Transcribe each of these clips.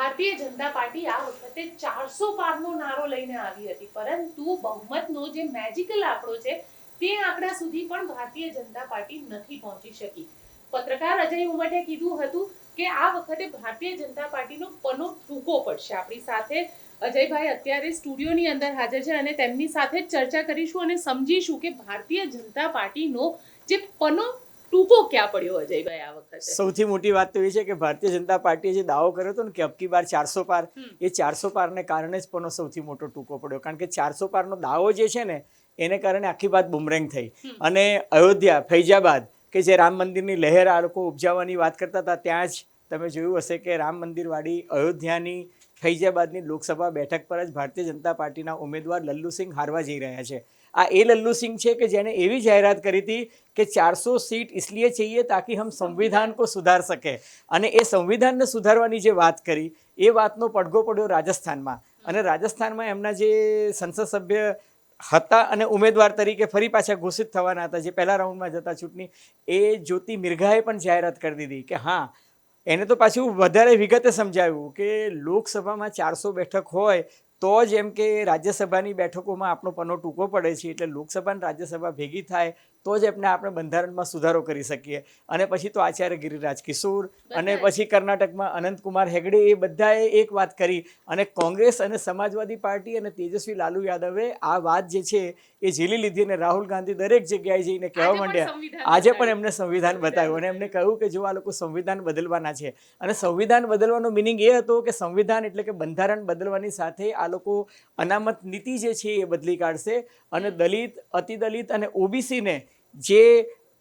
Bharatiya Janata party આ વખતે 400 પારનો નારો લઈને આવી હતી, પરંતુ બહુમતનો જે મેજિકલ આંકડો છે તે આંકડા સુધી પણ ભારતીય જનતા પાર્ટી નથી પહોંચી શકી. પત્રકાર અજય ઉમટે કીધું હતું કે આ વખતે ભારતીય જનતા પાર્ટીનો પનો ટૂંકો પડશે. આપણી સાથે અજયભાઈ અત્યારે સ્ટુડિયોની અંદર હાજર છે અને તેમની સાથે ચર્ચા કરીશું અને સમજીશું કે ભારતીય જનતા પાર્ટીનો જે પનો ટૂંકો ક્યાં પડ્યો. અજયભાઈ, આ વખતે સૌથી મોટી વાત તો એ છે કે ભારતીય જનતા પાર્ટીએ જે દાવો કર્યો હતો ને કે અબકી બાર 400 પાર, એ 400 પારને કારણે જ પનો સૌથી મોટો ટૂંકો પડ્યો. કારણ કે 400 પારનો દાવો જે છે ને એને કારણે આખી વાત બુમરેંગ થઈ. અને અયોધ્યા, ફૈજાબાદ કે જે રામ મંદિરની લહેર આ લોકો ઉપજાવવાની વાત કરતા હતા, ત્યાં જ તમે જોયું હશે કે રામ મંદિરવાળી અયોધ્યાની ફૈજાબાદની લોકસભા બેઠક પર જ ભારતીય જનતા પાર્ટીના ઉમેદવાર લલ્લુસિંહ હારવા જઈ રહ્યા છે. આ એ લલ્લુસિંહ છે કે જેને એવી જાહેરાત કરી હતી કે 400 સીટ इसलिए चाहिए ताकि हम संविधान को सुधार सके. અને એ સંવિધાનને સુધારવાની જે વાત કરી એ વાતનો પડઘો પડ્યો રાજસ્થાનમાં. અને રાજસ્થાનમાં એમના જે સંસદ સભ્ય હતા અને ઉમેદવાર તરીકે ફરી પાછા ઘોષિત થવાના હતા, જે પહેલા રાઉન્ડમાં જતા ચૂંટણી, એ જ્યોતિ મિર્ઘાએ પણ જાહેરાત કરી દીધી કે હા, એને તો પાછું વધારે વિગતે સમજાવ્યું કે લોકસભામાં 400 બેઠક હોય તો જ એમ કે રાજ્યસભાની બેઠકોમાં આપણો પનો ટૂંકો પડે છે, એટલે લોકસભા અને રાજ્યસભા ભેગી થાય તો જ આપણે બંધારણમાં સુધારો કરી શકીએ. અને પછી તો આચાર્ય ગિરિરાજ કિશોર અને પછી કર્ણાટકમાં અનંતકુમાર હેગડે, એ બધાએ એક વાત કરી. અને કોંગ્રેસ અને સમાજવાદી પાર્ટી અને તેજસ્વી લાલુ યાદવે આ વાત જે છે એ ઝીલી લીધી. અને રાહુલ ગાંધી દરેક જગ્યાએ જઈને કહેવા માંડ્યા, આજે પણ એમને સંવિધાન બતાવ્યું અને એમને કહ્યું કે જો આ લોકો સંવિધાન બદલવાના છે. અને સંવિધાન બદલવાનો મિનિંગ એ હતો કે સંવિધાન એટલે કે બંધારણ બદલવાની સાથે આ લોકો અનામત નીતિ જે છે એ બદલી કાઢશે. અને દલિત, અતિદલિત અને ઓબીસીને જે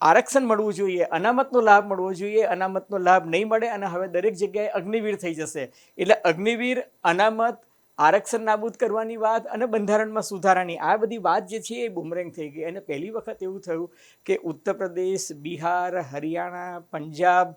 આરક્ષણ મળવું જોઈએ, અનામતનો લાભ મળવો જોઈએ, અનામતનો લાભ નહીં મળે અને હવે દરેક જગ્યાએ અગ્નિવીર થઈ જશે. એટલે અગ્નિવીર, અનામત, આરક્ષણ નાબૂદ કરવાની વાત અને બંધારણમાં સુધારાની આ બધી વાત જે છે એ બુમરેંગ થઈ ગઈ. અને પહેલી વખત એવું થયું કે ઉત્તર પ્રદેશ, બિહાર, હરિયાણા, પંજાબ,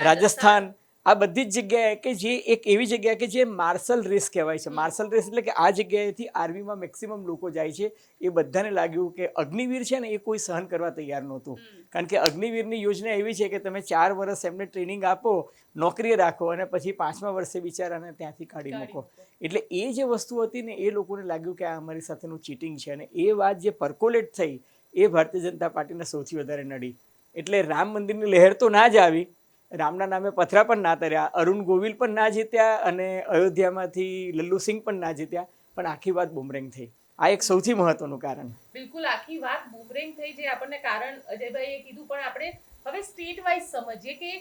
રાજસ્થાન, આ બધી જ જગ્યાએ કે જે એક એવી જગ્યા કે જે માર્શલ રેસ કહેવાય છે. માર્શલ રેસ એટલે કે આ જગ્યાએથી આર્મીમાં મેક્સિમમ લોકો જાય છે. એ બધાને લાગ્યું કે અગ્નિવીર છે ને એ કોઈ સહન કરવા તૈયાર નહોતું. કારણ કે અગ્નિવીરની યોજના એવી છે કે તમે 4 વર્ષ એમને ટ્રેનિંગ આપો, નોકરીએ રાખો અને પછી 5મા વર્ષે બિચારાને ત્યાંથી કાઢી મૂકો. એટલે એ જે વસ્તુ હતી ને એ લોકોને લાગ્યું કે આ અમારી સાથેનું ચીટિંગ છે. અને એ વાત જે પર્કોલેટ થઈ એ ભારતીય જનતા પાર્ટીને સૌથી વધારે નડી. એટલે રામ મંદિરની લહેર તો ના જ આવી, રામના નામે પથરા પણ ના તર્યા, અરુણ ગોવિલ પણ ના જીત્યા અને અયોધ્યામાંથી લલ્લુસિંહ પણ ના જીત્યા, પણ આખી વાત બુમરેંગ થઈ. આ એક સૌથી મહત્વનું કારણ. બિલકુલ, આખી વાત બુમરેંગ થઈ જે આપણને કારણ અજયભાઈએ કીધું. પણ આપણે હવે સ્ટેટ વાઇઝ સમજીએ કે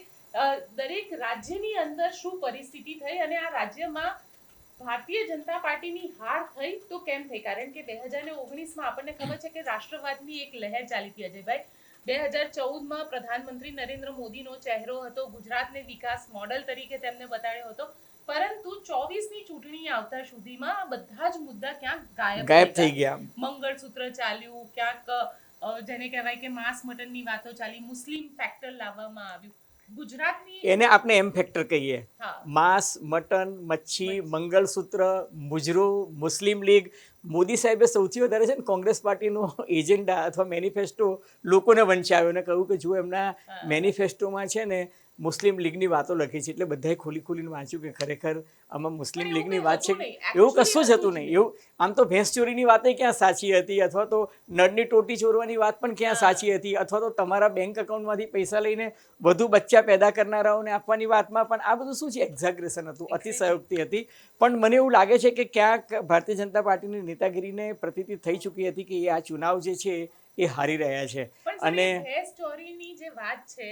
દરેક રાજ્યની અંદર શું પરિસ્થિતિ થઈ અને આ રાજ્યમાં ભારતીય જનતા પાર્ટીની હાર થઈ તો કેમ થઈ. કારણ કે 2019માં આપણને ખબર છે કે રાષ્ટ્રવાદની એક લહેર ચાલી હતી. અજયભાઈ, 2014માં પ્રધાનમંત્રી નરેન્દ્ર મોદીનો ચહેરો હતો, ગુજરાતને વિકાસ મોડલ તરીકે તેમને બતાડ્યો હતો. પરંતુ 24ની ચૂંટણી આવતા સુધીમાં આ બધા જ મુદ્દા ક્યાંક ગાયબ થઈ ગયા. મંગળસૂત્ર ચાલ્યું, ક્યાંક જેને કહેવાય કે માંસ મટનની વાતો ચાલી, મુસ્લિમ ફેક્ટર લાવવામાં આવ્યું. ગુજરાતની એને આપણે એમ ફેક્ટર કહીએ. માંસ, મટન, મચ્છી, મંગળસૂત્ર, મુજરો, મુસ્લિમ લીગ. મોદી સાહેબે સૌથી વધારે છે ને કોંગ્રેસ પાર્ટીનો એજન્ડા અથવા મેનિફેસ્ટો લોકોને વંચાવ્યો અને કહ્યું કે જો એમના મેનિફેસ્ટોમાં છે ને મુસ્લિમ લીગની વાતો લખી છે. એટલે બધાએ ખોલીને વાંચ્યું કે ખરેખર આમાં મુસ્લિમ લીગની વાત છે. એવું કશું જ હતું નહીં. એવું આમ તો ભેંસ ચોરીની વાત ક્યાં સાચી હતી, અથવા તો નળની ટોટી ચોરવાની વાત પણ ક્યાં સાચી હતી, અથવા તો તમારા બેંક એકાઉન્ટમાંથી પૈસા લઈને વધુ બચ્ચા પેદા કરનારાઓને આપવાની વાતમાં પણ આ બધું શું છે, એક્ઝાગ્રેશન હતું, અતિશયોક્તિ હતી. પણ મને એવું લાગે છે કે ક્યાંક ભારતીય જનતા પાર્ટીની નેતાગીરીને પ્રતીતિ થઈ ચૂકી હતી કે એ આ ચુનાવ જે છે એ હારી રહ્યા છે. અને ભેંસ ચોરીની જે વાત છે,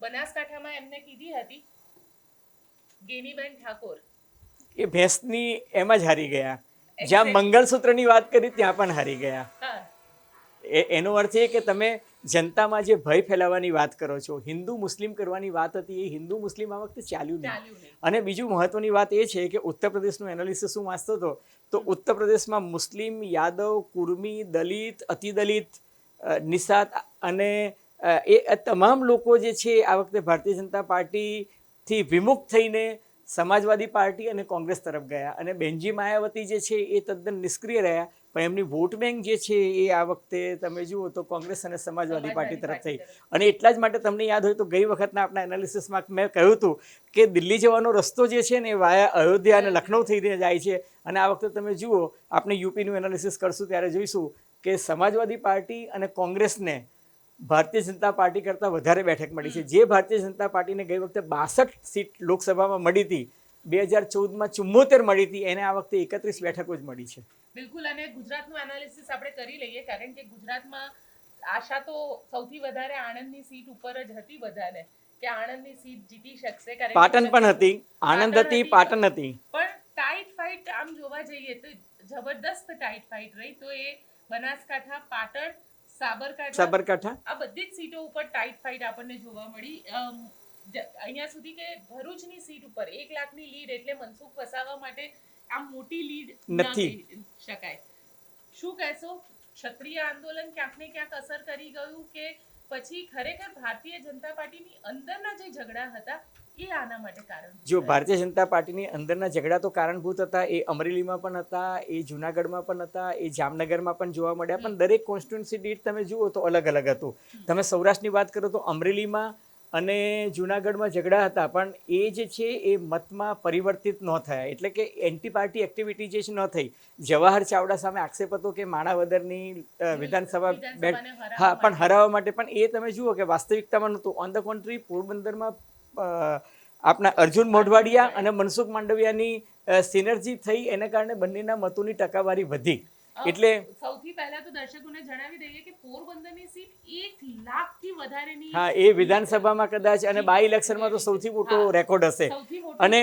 બનાસકાંઠામાં એમને કીધી હતી ગેનીબેન ઠાકોર, એ ભેંસની એમાં જ હારી ગયા. જ્યાં મંગળસૂત્રની વાત કરી ત્યાં પણ હારી ગયા. એનો અર્થ એ કે તમે જનતામાં જે ભય ફેલાવવાની વાત કરો છો, હિન્દુ મુસ્લિમ કરવાની વાત હતી, એ હિન્દુ મુસ્લિમ આ વખતે ચાલ્યું નહીં. અને બીજું મહત્વની વાત એ છે કે ઉત્તર પ્રદેશનું એનાલિસિસ હું વાંચતો હતો તો ઉત્તર પ્રદેશમાં મુસ્લિમ, યાદવ, કુર્મી, દલિત, અતિદલિત, નિષાદ અને એ તમામ લોકો જે છે આ વખતે ભારતીય જનતા પાર્ટીથી વિમુખ થઈને સમાજવાદી પાર્ટી અને કોંગ્રેસ તરફ ગયા. અને બેનજી માયાવતી જે છે એ તદ્દન નિષ્ક્રિય રહ્યા. પણ એમની વોટ બેંક જે છે એ આ વખતે તમે જુઓ તો કોંગ્રેસ અને સમાજવાદી પાર્ટી તરફ થઈ. અને એટલા જ માટે તમને યાદ હોય તો ગઈ વખતના આપણા એનાલિસિસમાં મેં કહ્યું હતું કે દિલ્હી જવાનો રસ્તો જે છે ને એ વાયા અયોધ્યા અને લખનઉ થઈને જાય છે. અને આ વખતે તમે જુઓ આપણે યુપીનું એનાલિસિસ કરશું ત્યારે જોઈશું કે સમાજવાદી પાર્ટી અને કોંગ્રેસને ભારતીય જનતા પાર્ટી કરતાં વધારે બેઠક મળી છે. જે ભારતીય જનતા પાર્ટીને ગઈ વખતે 62 સીટ લોકસભામાં મળી હતી, 2014માં 74 મળી હતી, એને આ વખતે 31 બેઠકો જ મળી છે. બિલકુલ. અને ગુજરાતનું એનાલિસિસ આપણે કરી લઈએ, કારણ કે ગુજરાતમાં આશા તો સૌથી વધારે આણંદની સીટ ઉપર જ હતી બધાને કે આણંદની સીટ જીતી શકશે. કારણ કે પાટણ પણ હતી, આણંદ હતી, પાટણ હતી, પણ ટાઈટ ફાઇટ આમ જોવા જઈએ તો જબરદસ્ત ટાઈટ ફાઇટ રહી. તો એ બનાસકાંઠા, પાટણ, સાબરકાંઠા આ બધી જ સીટો ઉપર ટાઈટ ફાઇટ આપણને જોવા મળી. અહીંયા સુધી કે ભરૂચની સીટ ઉપર 1 લાખની લીડ એટલે મનસુખ વસાવા માટે આમ મોટી લીડ નથી શકાય. શું કહેશો? ક્ષત્રિય આંદોલન ક્યાંક ને ક્યાંક અસર કરી ગયું કે પછી ખરેખર ભારતીય જનતા પાર્ટીની અંદરના જે ઝઘડા હતા એ આના માટે કારણ? જો ભારતીય જનતા પાર્ટીની અંદરના ઝઘડા તો કારણભૂત હતા, એ અમરેલીમાં પણ હતા, એ જુનાગઢમાં પણ હતા, એ જામનગરમાં પણ જોવા મળ્યા. પણ દરેક કોન્સ્ટિટ્યુન્સી દીઠ તમે જુઓ તો અલગ અલગ હતું. તમે સૌરાષ્ટ્રની વાત કરો તો અમરેલીમાં અને જુનાગઢમાં ઝઘડા હતા, પણ એ જે છે એ મતમાં પરિવર્તિત ન થયા. એટલે કે એન્ટી પાર્ટી એક્ટિવિટી જે છે ન થઈ. જવાહર ચાવડા સામે આક્ષેપ હતો કે માણાવદરની વિધાનસભા હા પણ હરાવવા માટે, પણ એ તમે જુઓ કે વાસ્તવિકતામાં નહોતું. ઓન ધ કોન્ટ્રી પોરબંદરમાં આપણા અર્જુન મોઢવાડિયા અને મનસુખ માંડવિયાની સિનર્જી થઈ, એના કારણે બંનેના મતોની ટકાવારી વધી. એટલે સૌથી પહેલા તો દર્શકોને જણાવી દઈએ કે પોરબંદરની સીટ 1 લાખથી વધારેની હા એ વિધાનસભામાં કદાચ અને બાય ઇલેક્શનમાં તો સૌથી મોટો રેકોર્ડ હશે. અને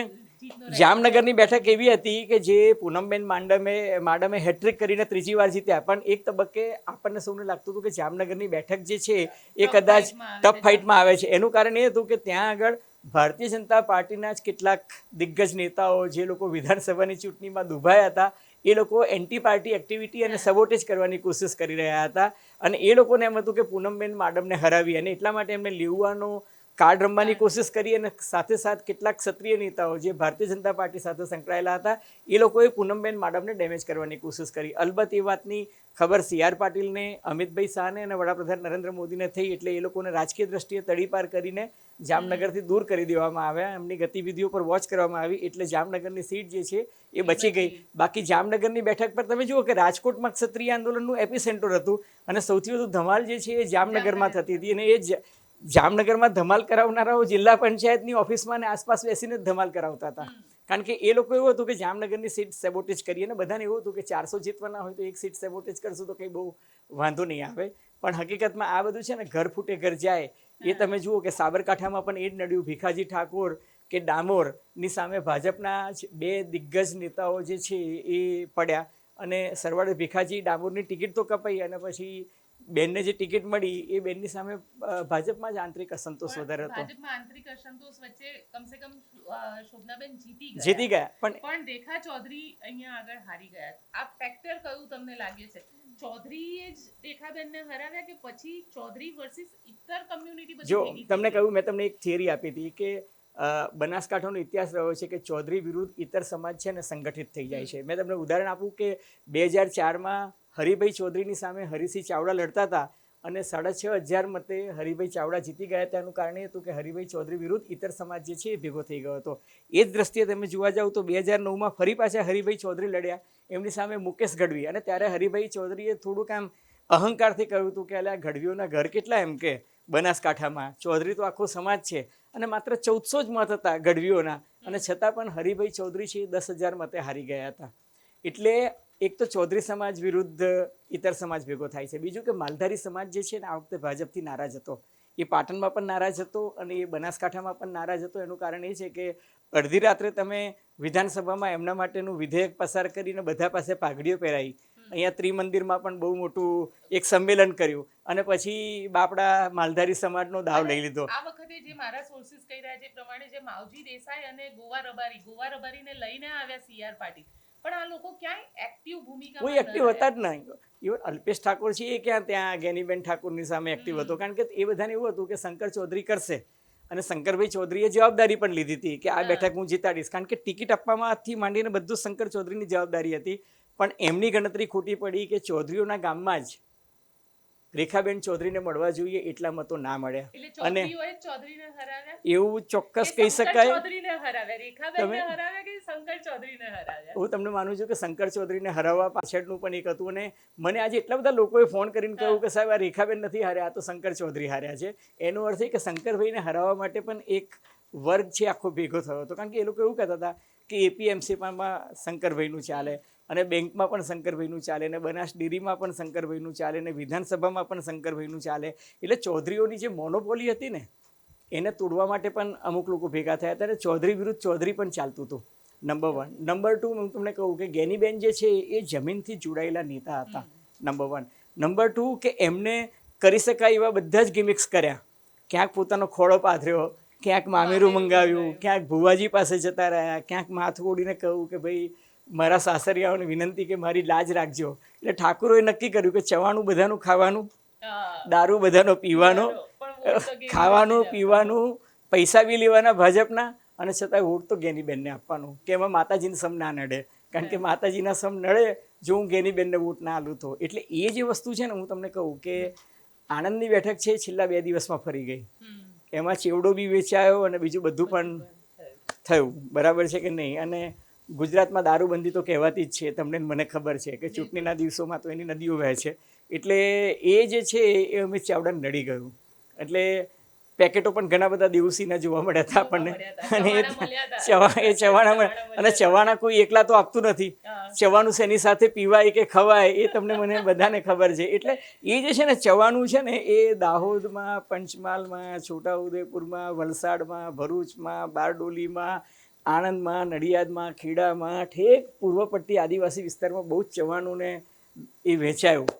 જામનગરની બેઠક એવી હતી કે જે પૂનમબેન માડમે હેટ્રિક કરીને 3જી વાર જીત્યા. પણ એક તબક્કે આપણને સૌને લાગતું હતું કે જામનગરની બેઠક જે છે એ કદાચ ટફ ફાઇટમાં આવે છે. એનું કારણ એ હતું કે ત્યાં આગળ ભારતીય જનતા પાર્ટીના જ કેટલાક દિગ્ગજ નેતાઓ જે લોકો વિધાનસભાની ચૂંટણીમાં દુભાયા હતા, એ લોકો એન્ટી પાર્ટી એક્ટિવિટી અને સબોટેજ કરવાની કોશિશ કરી રહ્યા હતા. અને એ લોકોને એમ હતું કે પૂનમબેન માડમને હરાવી, અને એટલા માટે એમને લેવાનો કાર્ડ રમવાની કોશિશ કરી. અને સાથે સાથ કેટલાક ક્ષત્રિય નેતાઓ જે ભારતીય જનતા પાર્ટી સાથે સંકળાયેલા હતા એ લોકોએ પૂનમબેન માડમને ડેમેજ કરવાની કોશિશ કરી. અલબત્ત એ વાતની ખબર CR પાટીલને, અમિતભાઈ શાહને અને વડાપ્રધાન નરેન્દ્ર મોદીને થઈ, એટલે એ લોકોને રાજકીય દ્રષ્ટિએ તડીપાર કરીને જામનગરથી દૂર કરી દેવામાં આવ્યા. એમની ગતિવિધિઓ પર વોચ કરવામાં આવી, એટલે જામનગરની સીટ જે છે એ બચી ગઈ. બાકી જામનગરની બેઠક પર તમે જુઓ કે રાજકોટમાં ક્ષત્રિય આંદોલનનું એપિસેન્ટર હતું અને સૌથી વધુ ધમાલ જે છે એ જામનગરમાં થતી હતી. અને એ જામનગરમાં ધમાલ કરાવનારાઓ જિલ્લા પંચાયતની ઓફિસમાં ને આસપાસ બેસીને જ ધમાલ કરાવતા હતા. કારણ કે એ લોકો એવું હતું કે જામનગરની સીટ સેબોટેજ કરીએ, અને બધાને એવું હતું કે 400 જીતવાના હોય તો એક સીટ સેબોટેજ કરશું તો કંઈ બહુ વાંધો નહીં આવે. પણ હકીકતમાં આ બધું છે ને ઘર ફૂટે ઘર જાય. એ તમે જુઓ કે સાબરકાંઠામાં પણ એ જ નડ્યું. ભીખાજી ઠાકોર કે ડામોરની સામે ભાજપના 2 દિગ્ગજ નેતાઓ જે છે એ પડ્યા, અને સરવાળે ભીખાજી ડામોરની ટિકિટ તો કપાઈ, અને પછી બેનને જે ટિકિટ મળી એ બેનની સામે ભાજપમાં જ આંતરિક અસંતોષ વધારે હતો. ભાજપમાં આંતરિક અસંતોષ વચ્ચે કમસે કમ શોભનાબેન જીતી ગયા, પણ રેખા ચૌધરી અહીંયા આગળ હારી ગયા. આ ફેક્ટર કયું તમને લાગે છે? ચૌધરીએ જ રેખાબેનને હરાવ્યા કે પછી ચૌધરી વર્સિસ ઇતર કમ્યુનિટી બધી? જો તમને કહ્યું, મેં તમને એક થિયરી આપી હતી કે બનાસકાંઠાનો ઇતિહાસ રહ્યો છે કે ચૌધરી વિરુદ્ધ ઇતર સમાજ છે ને સંગઠિત થઈ જાય છે. મેં તમને ઉદાહરણ આપું કે 2004માં હરિભાઈ ચૌધરીની સામે હરિસિંહ ચાવડા લડતા હતા અને 6,500 મતે હરિભાઈ ચાવડા જીતી ગયા. તેનું કારણ એ હતું કે હરિભાઈ ચૌધરી વિરુદ્ધ ઇતર સમાજ જે છે એ ભેગો થઈ ગયો હતો. એ જ દ્રષ્ટિએ તમે જોવા જાવ તો 2009માં ફરી પાછા હરિભાઈ ચૌધરી લડ્યા, એમની સામે મુકેશ ગઢવી. અને ત્યારે હરિભાઈ ચૌધરીએ થોડુંક આમ અહંકારથી કહ્યું હતું કે અલ્યા ગઢવીઓના ઘર કેટલા, એમ કે બનાસકાંઠામાં ચૌધરી તો આખો સમાજ છે. અને માત્ર 1400 જ મત હતા ગઢવીઓના, અને છતાં પણ હરિભાઈ ચૌધરી છે 10,000 મતે હારી ગયા હતા. એટલે એક તો ચૌધરી સમાજ વિરુદ્ધ ઇતર સમાજ ભેગો થાય છે. બીજું કે માલધારી સમાજ જે છે ને આ વખતે ભાજપથી નારાજ હતો. એ પાટણમાં પણ નારાજ હતો અને એ બનાસકાંઠામાં પણ નારાજ હતો. એનું કારણ એ છે કે અડધી રાત્રે તમે વિધાનસભામાં એમના માટેનું વિધેયક પસાર કરીને બધા પાસે પાઘડીઓ પહેરાવી, અહીંયા ત્રિમંદિરમાં પણ બહુ મોટું એક સંમેલન કર્યું, અને પછી બાપડા માલધારી સમાજનો દાવ લઈ લીધો. આ વખતે જે મારા સોર્સિસ કહી રહ્યા છે પ્રમાણે જે માવજી દેસાઈ અને ગોવા રબારીને લઈને આવ્યા CR પાટીલ, પણ આ લોકો ક્યાંય એક્ટિવ ભૂમિકા કોઈ એક્ટિવ હતા જ નહીં. ઇવન અલ્પેશ ઠાકોર છે એ ક્યાં ત્યાં ગેનીબેન ઠાકોરની સામે એક્ટિવ હતો, કારણ કે એ બધાને એવું હતું કે શંકર ચૌધરી કરશે, અને શંકરભાઈ ચૌધરીએ જવાબદારી પણ લીધી હતી કે આ બેઠક હું જીતાડીશ, કારણ કે ટિકિટ આપવામાંથી માંડીને બધું શંકર ચૌધરીની જવાબદારી હતી. પણ એમની ગણતરી ખોટી પડી કે ચૌધરીઓના ગામમાં જ રેખાબેન ચૌધરીને મળવા જોઈએ એટલા મતો ના મળ્યા. એટલે અને ચૌધરીઓએ ચૌધરીને હરાવ્યા, એવું ચોક્કસ કે કહી શંકર શકાય. ચૌધરીને હરાવ્યા, રેખાબેનને હરાવ્યા કે શંકર ચૌધરીને હરાવ્યા? હું તમને માનું છું કે શંકર ચૌધરીને હરાવવા પાછળનું પણ એક હતું. અને મને આજે એટલા બધા લોકોએ ફોન કરીને કહ્યું કે સાહેબ આ રેખાબેન નથી હાર્યા, આ તો શંકર ચૌધરી હાર્યા છે. એનો અર્થ એ કે શંકરભાઈને હરાવવા માટે પણ એક વર્ગ છે આખો ભેગો થયો હતો. કારણ કે એ લોકો એવું કહેતા હતા કે એપીએમસીમાં શંકરભાઈનું ચાલે, અને બેંકમાં પણ શંકરભાઈનું ચાલે, અને બનાસ ડેરીમાં પણ શંકરભાઈનું ચાલે, અને વિધાનસભામાં પણ શંકરભાઈનું ચાલે. એટલે ચૌધરીઓની જે મોનોપોલી હતી ને એને તોડવા માટે પણ અમુક લોકો ભેગા થયા હતા. અને ચૌધરી વિરુદ્ધ ચૌધરી પણ ચાલતું હતું. નંબર 1. નંબર 2, હું તમને કહું કે ગેનીબેન જે છે એ જમીનથી જોડાયેલા નેતા હતા. નંબર 1. નંબર 2 કે એમને કરી શકાય એવા બધા જ ગિમિક્સ કર્યા. ક્યાંક પોતાનો ખોળો પાથર્યો, ક્યાંક મામેરું મંગાવ્યું, ક્યાંક ભુવાજી પાસે જતા રહ્યા, ક્યાંક માથું ઓળીને કહ્યું કે ભાઈ મારા સાસરિયાઓને વિનંતી કે મારી લાજ રાખજો. એટલે ઠાકુરોએ નક્કી કર્યું કે ચવાણું બધાનું ખાવાનું, દારૂ બધાનો પીવાનો, ખાવાનું પીવાનું, પૈસા બી લેવાના ભાજપના, અને છતાંય વોટ તો ગેનીબેનને આપવાનું કે એમાં માતાજીને સમ ના નડે. કારણ કે માતાજીના સમ નડે જો હું ગેનીબેનને વોટ ના આલું તો. એટલે એ જે વસ્તુ છે ને, હું તમને કહું કે આણંદની બેઠક છે છેલ્લા 2 દિવસમાં ફરી ગઈ. એમાં ચેવડો બી વેચાયો અને બીજું બધું પણ થયું. બરાબર છે કે નહીં? અને ગુજરાતમાં દારૂબંધી તો કહેવાતી જ છે, તમને મને ખબર છે કે ચૂંટણીના દિવસોમાં તો એની નદીઓ વહે છે. એટલે એ જે છે એ અમિત ચાવડાને નડી ગયું. એટલે પેકેટો પણ ઘણા બધા દેવસીના જોવા મળ્યા હતા આપણને. અને એ ચવાણા, અને ચવાણા કોઈ એકલા તો આપતું નથી. ચવાનું શેની સાથે પીવાય કે ખવાય એ તમને મને બધાને ખબર છે. એટલે એ જે છે ને ચવાનું છે ને એ દાહોદમાં, પંચમહાલમાં, છોટાઉદેપુરમાં, વલસાડમાં, ભરૂચમાં, બારડોલીમાં, આણંદમાં, નડિયાદમાં, ખેડામાં, ઠેક પૂર્વ પટ્ટી આદિવાસી વિસ્તારમાં બહુ જ ચવાણુંને એ વેચાયું.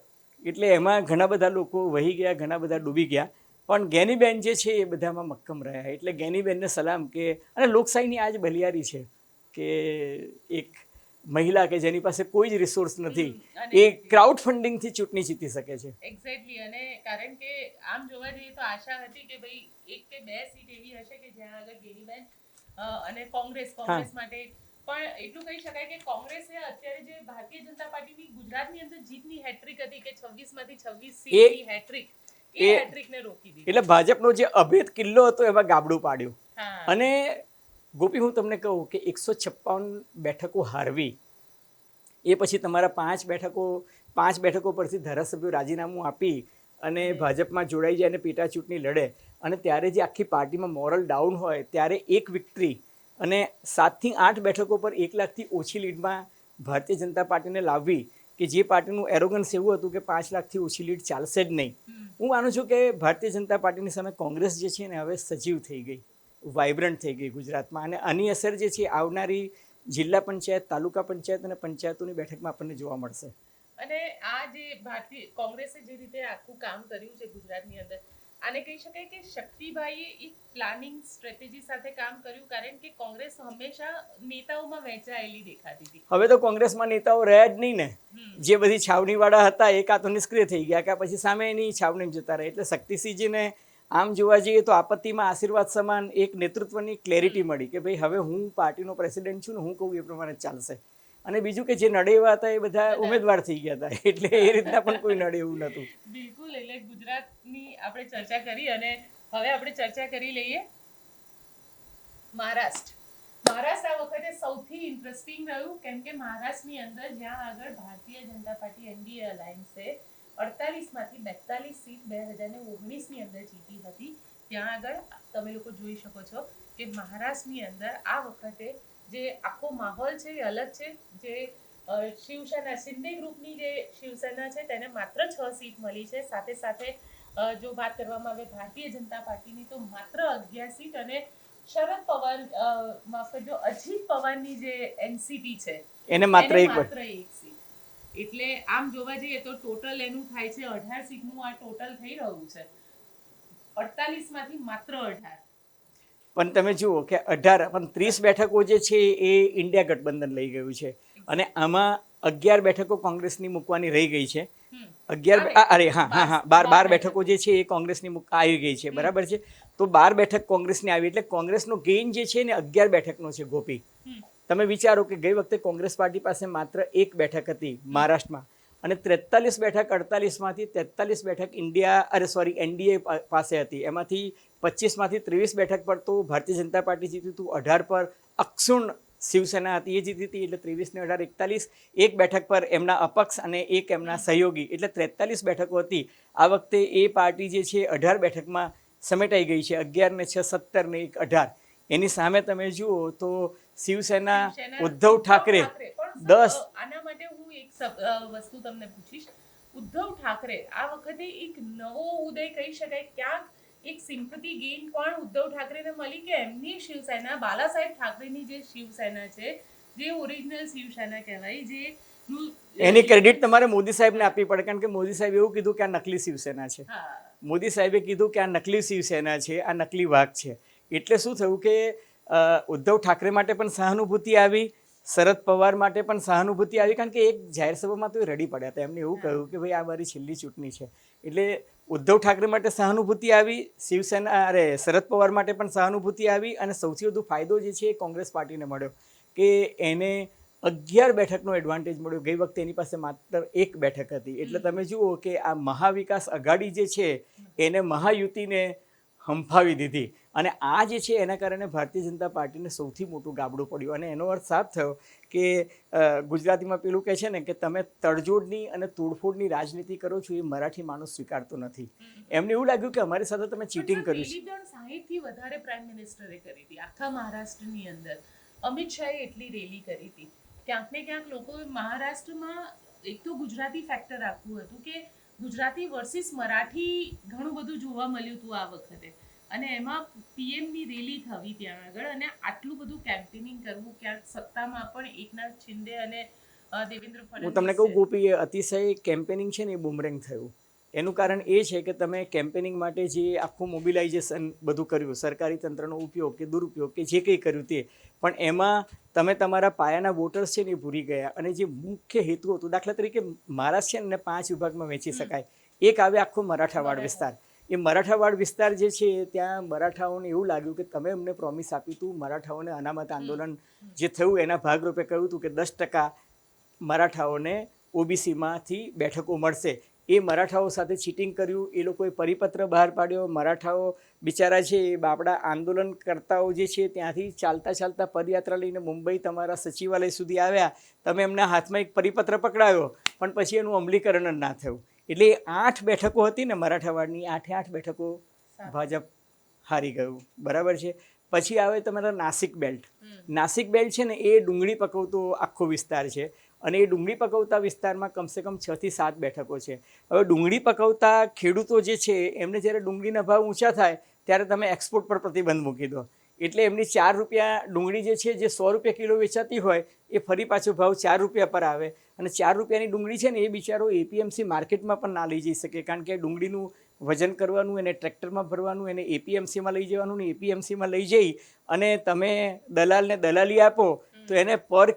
એટલે એમાં ઘણા બધા લોકો વહી ગયા, ઘણા બધા ડૂબી ગયા. પણ ગેનીબેન જે છે એ બધામાં મક્કમ રહ્યા. એટલે ગેનીબેનને સલામ. કે અને લોકશાહીની આ જ બલિયારી છે કે એક મહિલા કે જેની પાસે કોઈ જ રિસોર્સ નથી એ ક્રાઉડ ફંડિંગથી ચૂંટણી જીતી શકે છે. એક્ઝેક્ટલી. અને કારણ કે આમ જોવા જઈએ તો આશા હતી કે ભાઈ 1 કે 2 સીટ એવી હશે કે જ્યાં આગળ ગેનીબેન અને કોંગ્રેસ માટે પણ એટલું કહી શકાય કે કોંગ્રેસે અત્યારે જે ભારતીય જનતા પાર્ટીની ગુજરાતની અંદર જીતની હેટ્રિક હતી કે 26 માંથી 26 સીટની હેટ્રિક, એ હેટ્રિકને રોકી દીધી. એટલે ભાજપનો જે અભેદ કિલ્લો હતો એમાં ગાબડું પાડ્યું. અને ગોપી, હું તમને કહું કે 156 બેઠકો હારવી, એ પછી તમારા 5 બેઠકો પરથી ધારાસભ્યો રાજીનામું આપી અને ભાજપમાં જોડાઈ જાય અને પેટા ચૂંટણી લડે, અને ત્યારે જે આખી પાર્ટીમાં મોરલ ડાઉન હોય ત્યારે એક વિક્ટરી અને 7 થી 8 બેઠકો પર 1 લાખથી ઓછી લીડમાં ભારતીય જનતા પાર્ટીને લાવવી, કે જે પાર્ટીનું એરોગન્સ એવું હતું કે 5 લાખથી ઓછી લીડ ચાલશે જ નહીં. હું માનું છું કે ભારતીય જનતા પાર્ટીની સામે કોંગ્રેસ જે છે ને હવે સજીવ થઈ ગઈ, વાઇબ્રન્ટ થઈ ગઈ ગુજરાતમાં. અને આની અસર જે છે આવનારી જિલ્લા પંચાયત, તાલુકા પંચાયત અને પંચાયતોની બેઠકમાં આપણને જોવા મળશે. અને આ જે ભારતીય કોંગ્રેસે જે રીતે આખું કામ કર્યું છે ગુજરાતની અંદર, આને કહી શકાય કે શક્તિભાઈએ એક પ્લાનિંગ સ્ટ્રેટેજી સાથે કામ કર્યું. કારણ કે કોંગ્રેસ હંમેશા નેતાઓમાં વહેંચાયેલી દેખાતી હતી. હવે તો કોંગ્રેસમાં નેતાઓ રહ્યા જ નહીં ને. જે બધી છાવણીવાળા હતા એ કાં તો નિષ્ક્રિય થઈ ગયા, કે પછી સામે એની છાવણીમાં જતા રહ્યા. એટલે શક્તિસિંહજીને આમ જોવા જઈએ તો આપત્તિમાં આશીર્વાદ સમાન એક નેતૃત્વની ક્લેરિટી મળી કે ભાઈ હવે હું પાર્ટીનો પ્રેસિડેન્ટ છું ને હું કહું એ પ્રમાણે ચાલશે. અને બીજું કે જે નડે એવા હતા એ બધા ઉમેદવાર થઈ ગયા હતા. એટલે એ રીતના પણ કોઈ નડે એવું નહોતું. બિલકુલ. એટલે ગુજરાતની આપણે ચર્ચા કરી અને હવે આપણે ચર્ચા કરી લઈએ મહારાષ્ટ્ર. મહારાષ્ટ્ર આ વખતે સૌથી ઇન્ટરેસ્ટિંગ રહ્યું, કેમ કે મહારાષ્ટ્રની અંદર જ્યાં આગળ ભારતીય જનતા પાર્ટી એનડીએ અલાયન્સે 48 માંથી 42 સીટ 2019 ની અંદર જીતી હતી, ત્યાં આગળ તમે લોકો જોઈ શકો છો કે મહારાષ્ટ્રની અંદર આ વખતે જે આખો માહોલ છે એ અલગ છે. જે શિવસેના, શિંદે ગ્રુપની જે શિવસેના છે તેને માત્ર 6 સીટ મળી છે. સાથે સાથે જો વાત કરવામાં આવે ભારતીય જનતા પાર્ટીની તો માત્ર 11 સીટ, અને શરદ પવાર, માફ કરજો, અજીત પવારની જે એનસીપી છે એને માત્ર 1 સીટ. એટલે આમ જોવા જઈએ તો ટોટલ એનું થાય છે 18 સીટનું આ ટોટલ થઈ રહ્યું છે. 48 માંથી માત્ર 18. પણ તમે જુઓ કે 18 પણ 30 બેઠકો જે છે એ ઇન્ડિયા ગઠબંધન લઈ ગયું છે. અને આમાં 11 બેઠકો કોંગ્રેસની મૂકવાની રહી ગઈ છે. 12 બેઠકો જે છે એ કોંગ્રેસની આવી ગઈ છે. બરાબર છે. તો 12 બેઠક કોંગ્રેસની આવી, એટલે કોંગ્રેસનો ગેઇન જે છે ને 11 બેઠકનો છે ગોપી. તમે વિચારો કે ગઈ વખતે કોંગ્રેસ પાર્ટી પાસે માત્ર 1 બેઠક હતી મહારાષ્ટ્રમાં, અને 43 બેઠક 48માંથી 43 બેઠક એનડીએ પાસે હતી. એમાંથી 25માંથી 23 બેઠક પર તો ભારતીય જનતા પાર્ટી જીતી હતું, 18 પર અક્ષુણ શિવસેના હતી એ જીતી હતી, એટલે 23 ને 18 41. 1 બેઠક પર એમના અપક્ષ અને 1 એમના સહયોગી, એટલે 43 બેઠકો હતી. આ વખતે એ પાર્ટી જે છે 18 બેઠકમાં સમેટાઈ ગઈ છે, 11 ને 6 17 ને 1 18. એની સામે તમે જુઓ તો શિવસેના ઉદ્ધવ ઠાકરે પણ 10. આના માટે હું એક વસ્તુ તમને પૂછીશ. ઉદ્ધવ ઠાકરે આ વખતે એક નવો ઉદય કહી શકાય, ક્યાંક એક સિમ્પથી ગેઇન પણ ઉદ્ધવ ઠાકરેને મળી કે એમની શિવસેના, બાલાસાહેબ ઠાકરેની જે શિવસેના છે, જે ઓરિજિનલ શિવસેના કહેવાય, જે એની ક્રેડિટ તમારે મોદી સાહેબને આપવી પડે, કારણ કે મોદી સાહેબ એવું કીધું કે આ નકલી શિવસેના છે. મોદી સાહેબે કીધું કે આ નકલી શિવસેના છે, આ નકલી વાઘ છે. એટલે શું થયું કે ઉદ્ધવ ઠાકરે માટે પણ સહાનુભૂતિ આવી, શરદ પવાર માટે પણ સહાનુભૂતિ આવી, કારણ કે એક જાહેર સભામાં તો એ રડી પડ્યા હતા. એમને એવું કહ્યું કે ભાઈ આ મારી છેલ્લી ચૂંટણી છે. એટલે ઉદ્ધવ ઠાકરે માટે સહાનુભૂતિ આવી, શરદ પવાર માટે પણ સહાનુભૂતિ આવી, અને સૌથી વધુ ફાયદો જે છે એ કોંગ્રેસ પાર્ટીને મળ્યો કે એને 11 બેઠકનો એડવાન્ટેજ મળ્યો. ગઈ વખતે એની પાસે માત્ર 1 બેઠક હતી. એટલે તમે જુઓ કે આ મહાવિકાસ અઘાડી જે છે એને મહાયુતિને હંફાવી દીધી, અને આ જે છે એના કારણે ભારતીય જનતા પાર્ટીને સૌથી મોટું ગાબડું પડ્યું. અને એનો અર્થ સાફ થયો કે ગુજરાતીમાં પેલું કહે છે ને કે તમે તડજોડની અને તોડફોડની રાજનીતિ કરો છો, એ મરાઠી માણસ સ્વીકારતો નથી. એમને એવું લાગ્યું કે અમારી સાથે તમે ચીટિંગ કર્યું છે. 60 થી વધારે પ્રાઇમ મિનિસ્ટરે કરી હતી આખા મહારાષ્ટ્રની અંદર. અમિત શાહે એટલી રેલી કરી હતી. ક્યાંક ને ક્યાંક લોકો મહારાષ્ટ્રમાં એક તો ગુજરાતી ફેક્ટર આખું હતું કે ગુજરાતી વર્સિસ મરાઠી ઘણું બધું જોવા મળ્યું હતું આ વખતે, અને એમાં પીએમની રેલી થવી ત્યાં આગળ, અને આટલું બધું કેમ્પેનિંગ કરવું, ક્યાંક સત્તામાં પણ એકનાથ શિંદે અને દેવેન્દ્ર ફડણવીસ. હું તમને કહું ગોપી, એ અતિશય કેમ્પેનિંગ છે ને એ બુમરેંગ થયું. એનું કારણ એ છે કે તમે કેમ્પેનિંગ માટે જે આખું મોબિલાઇઝેશન બધું કર્યું, સરકારી તંત્રનો ઉપયોગ કે દુરુપયોગ કે જે કંઈ કર્યું તે, પણ એમાં તમે તમારા પાયાના વોટર્સ છે ને એ ભૂલી ગયા. અને જે મુખ્ય હેતુ હતું, દાખલા તરીકે મહારાષ્ટ્ર છે ને 5 વિભાગમાં વહેંચી શકાય. એક આવે આખો મરાઠાવાડ વિસ્તાર. એ મરાઠાવાડ વિસ્તાર જે છે ત્યાં મરાઠાઓને એવું લાગ્યું કે તમે અમને પ્રોમિસ આપ્યું હતું, મરાઠાઓને અનામત આંદોલન જે થયું એના ભાગરૂપે કહ્યું હતું કે 10% મરાઠાઓને ઓબીસીમાંથી બેઠકો મળશે. એ મરાઠાઓ સાથે ચીટિંગ કર્યું. એ લોકોએ પરિપત્ર બહાર પાડ્યો. મરાઠાઓ બિચારા છે એ બાપડા આંદોલનકર્તાઓ જે છે ત્યાંથી ચાલતા ચાલતા પદયાત્રા લઈને મુંબઈ તમારા સચિવાલય સુધી આવ્યા. તમે એમના હાથમાં એક પરિપત્ર પકડાયો, પણ પછી એનું અમલીકરણ જ ના થયું. એટલે 8 બેઠકો હતી ને મરાઠાવાડની, 8 બેઠકો ભાજપ હારી ગયું. બરાબર છે. પછી આવે તમારા નાસિક બેલ્ટ. નાસિક બેલ્ટ છે ને એ ડુંગળી પકવતો આખો વિસ્તાર છે, અને એ ડુંગળી પકવતા વિસ્તારમાં કમસે કમ 6 થી 7 બેઠકો છે. હવે ડુંગળી પકવતા ખેડૂતો જે છે એમને જ્યારે ડુંગળીના ભાવ ઊંચા થાય ત્યારે તમે એક્સપોર્ટ પર પ્રતિબંધ મૂકી દો. એટલે એમની 4 રૂપિયા ડુંગળી જે છે, જે 100 રૂપિયા કિલો વેચાતી હોય, એ ફરી પાછો ભાવ 4 રૂપિયા પર આવે. અને 4 રૂપિયાની ડુંગળી છે ને એ બિચારો એપીએમસી માર્કેટમાં પણ ના લઈ જઈ શકે, કારણ કે ડુંગળીનું વજન કરવાનું, એને ટ્રેક્ટરમાં ભરવાનું, એને એપીએમસીમાં લઈ જવાનું, ને એપીએમસીમાં લઈ જઈ અને તમે દલાલને દલાલી આપો તો એને પર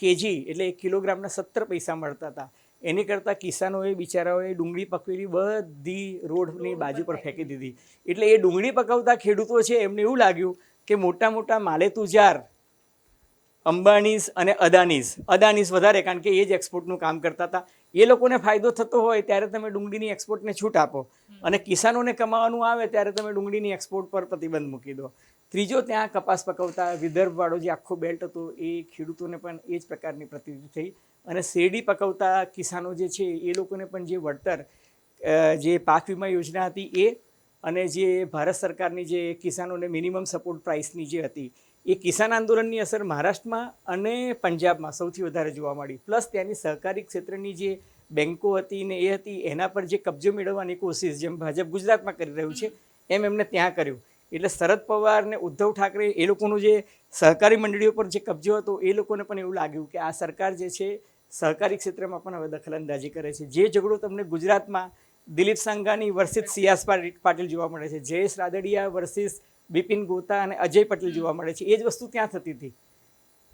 કેજી એટલે 1 કિલોગ્રામના 17 પૈસા મળતા હતા. એની કરતાં કિસાનોએ બિચારાઓએ ડુંગળી પકવેલી બધી રોડની બાજુ પર ફેંકી દીધી. એટલે એ ડુંગળી પકવતા ખેડૂતો છે એમને એવું લાગ્યું કે મોટા મોટા માલેતુજાર અંબાણીઝ અને અદાનીઝ વધારે, કારણ કે એ જ એક્સપોર્ટનું કામ કરતા હતા, એ લોકોને ફાયદો થતો હોય ત્યારે તમે ડુંગળીની એક્સપોર્ટને છૂટ આપો, અને કિસાનોને કમાવાનું આવે ત્યારે તમે ડુંગળીની એક્સપોર્ટ પર પ્રતિબંધ મૂકી દો. ત્રીજો, ત્યાં કપાસ પકવતા વિદર્ભવાળો જે આખો બેલ્ટ હતો એ ખેડૂતોને પણ એ જ પ્રકારની પ્રતિનિધિ થઈ. અને શેરડી પકવતા કિસાનો જે છે એ લોકોને પણ જે વળતર, જે પાક વીમા યોજના હતી એ, અને જે ભારત સરકારની જે કિસાનોને મિનિમમ સપોર્ટ પ્રાઇસની જે હતી, એ કિસાન આંદોલનની અસર મહારાષ્ટ્રમાં અને પંજાબમાં સૌથી વધારે જોવા મળી. પ્લસ ત્યાંની સહકારી ક્ષેત્રની જે બેન્કો હતી ને એ હતી, એના પર જે કબજો મેળવવાની કોશિશ જેમ ભાજપ ગુજરાતમાં કરી રહ્યું છે એમ એમને ત્યાં કર્યું. એટલે શરદ પવાર ને ઉદ્ધવ ઠાકરે એ લોકોનું જે સહકારી મંડળીઓ પર જે કબજો હતો, એ લોકોને પણ એવું લાગ્યું કે આ સરકાર જે છે સહકારી ક્ષેત્રમાં પણ હવે દખલઅંદાજી કરે છે. જે ઝઘડો તમને ગુજરાતમાં દિલીપ સાંઘાની વર્સિસ સિયાસ પાટીલ જોવા મળે છે, જયેશ રાદડિયા વર્સિસ બિપિન ગોતા અને અજય પટેલ જોવા મળે છે, એ જ વસ્તુ ત્યાં થતી હતી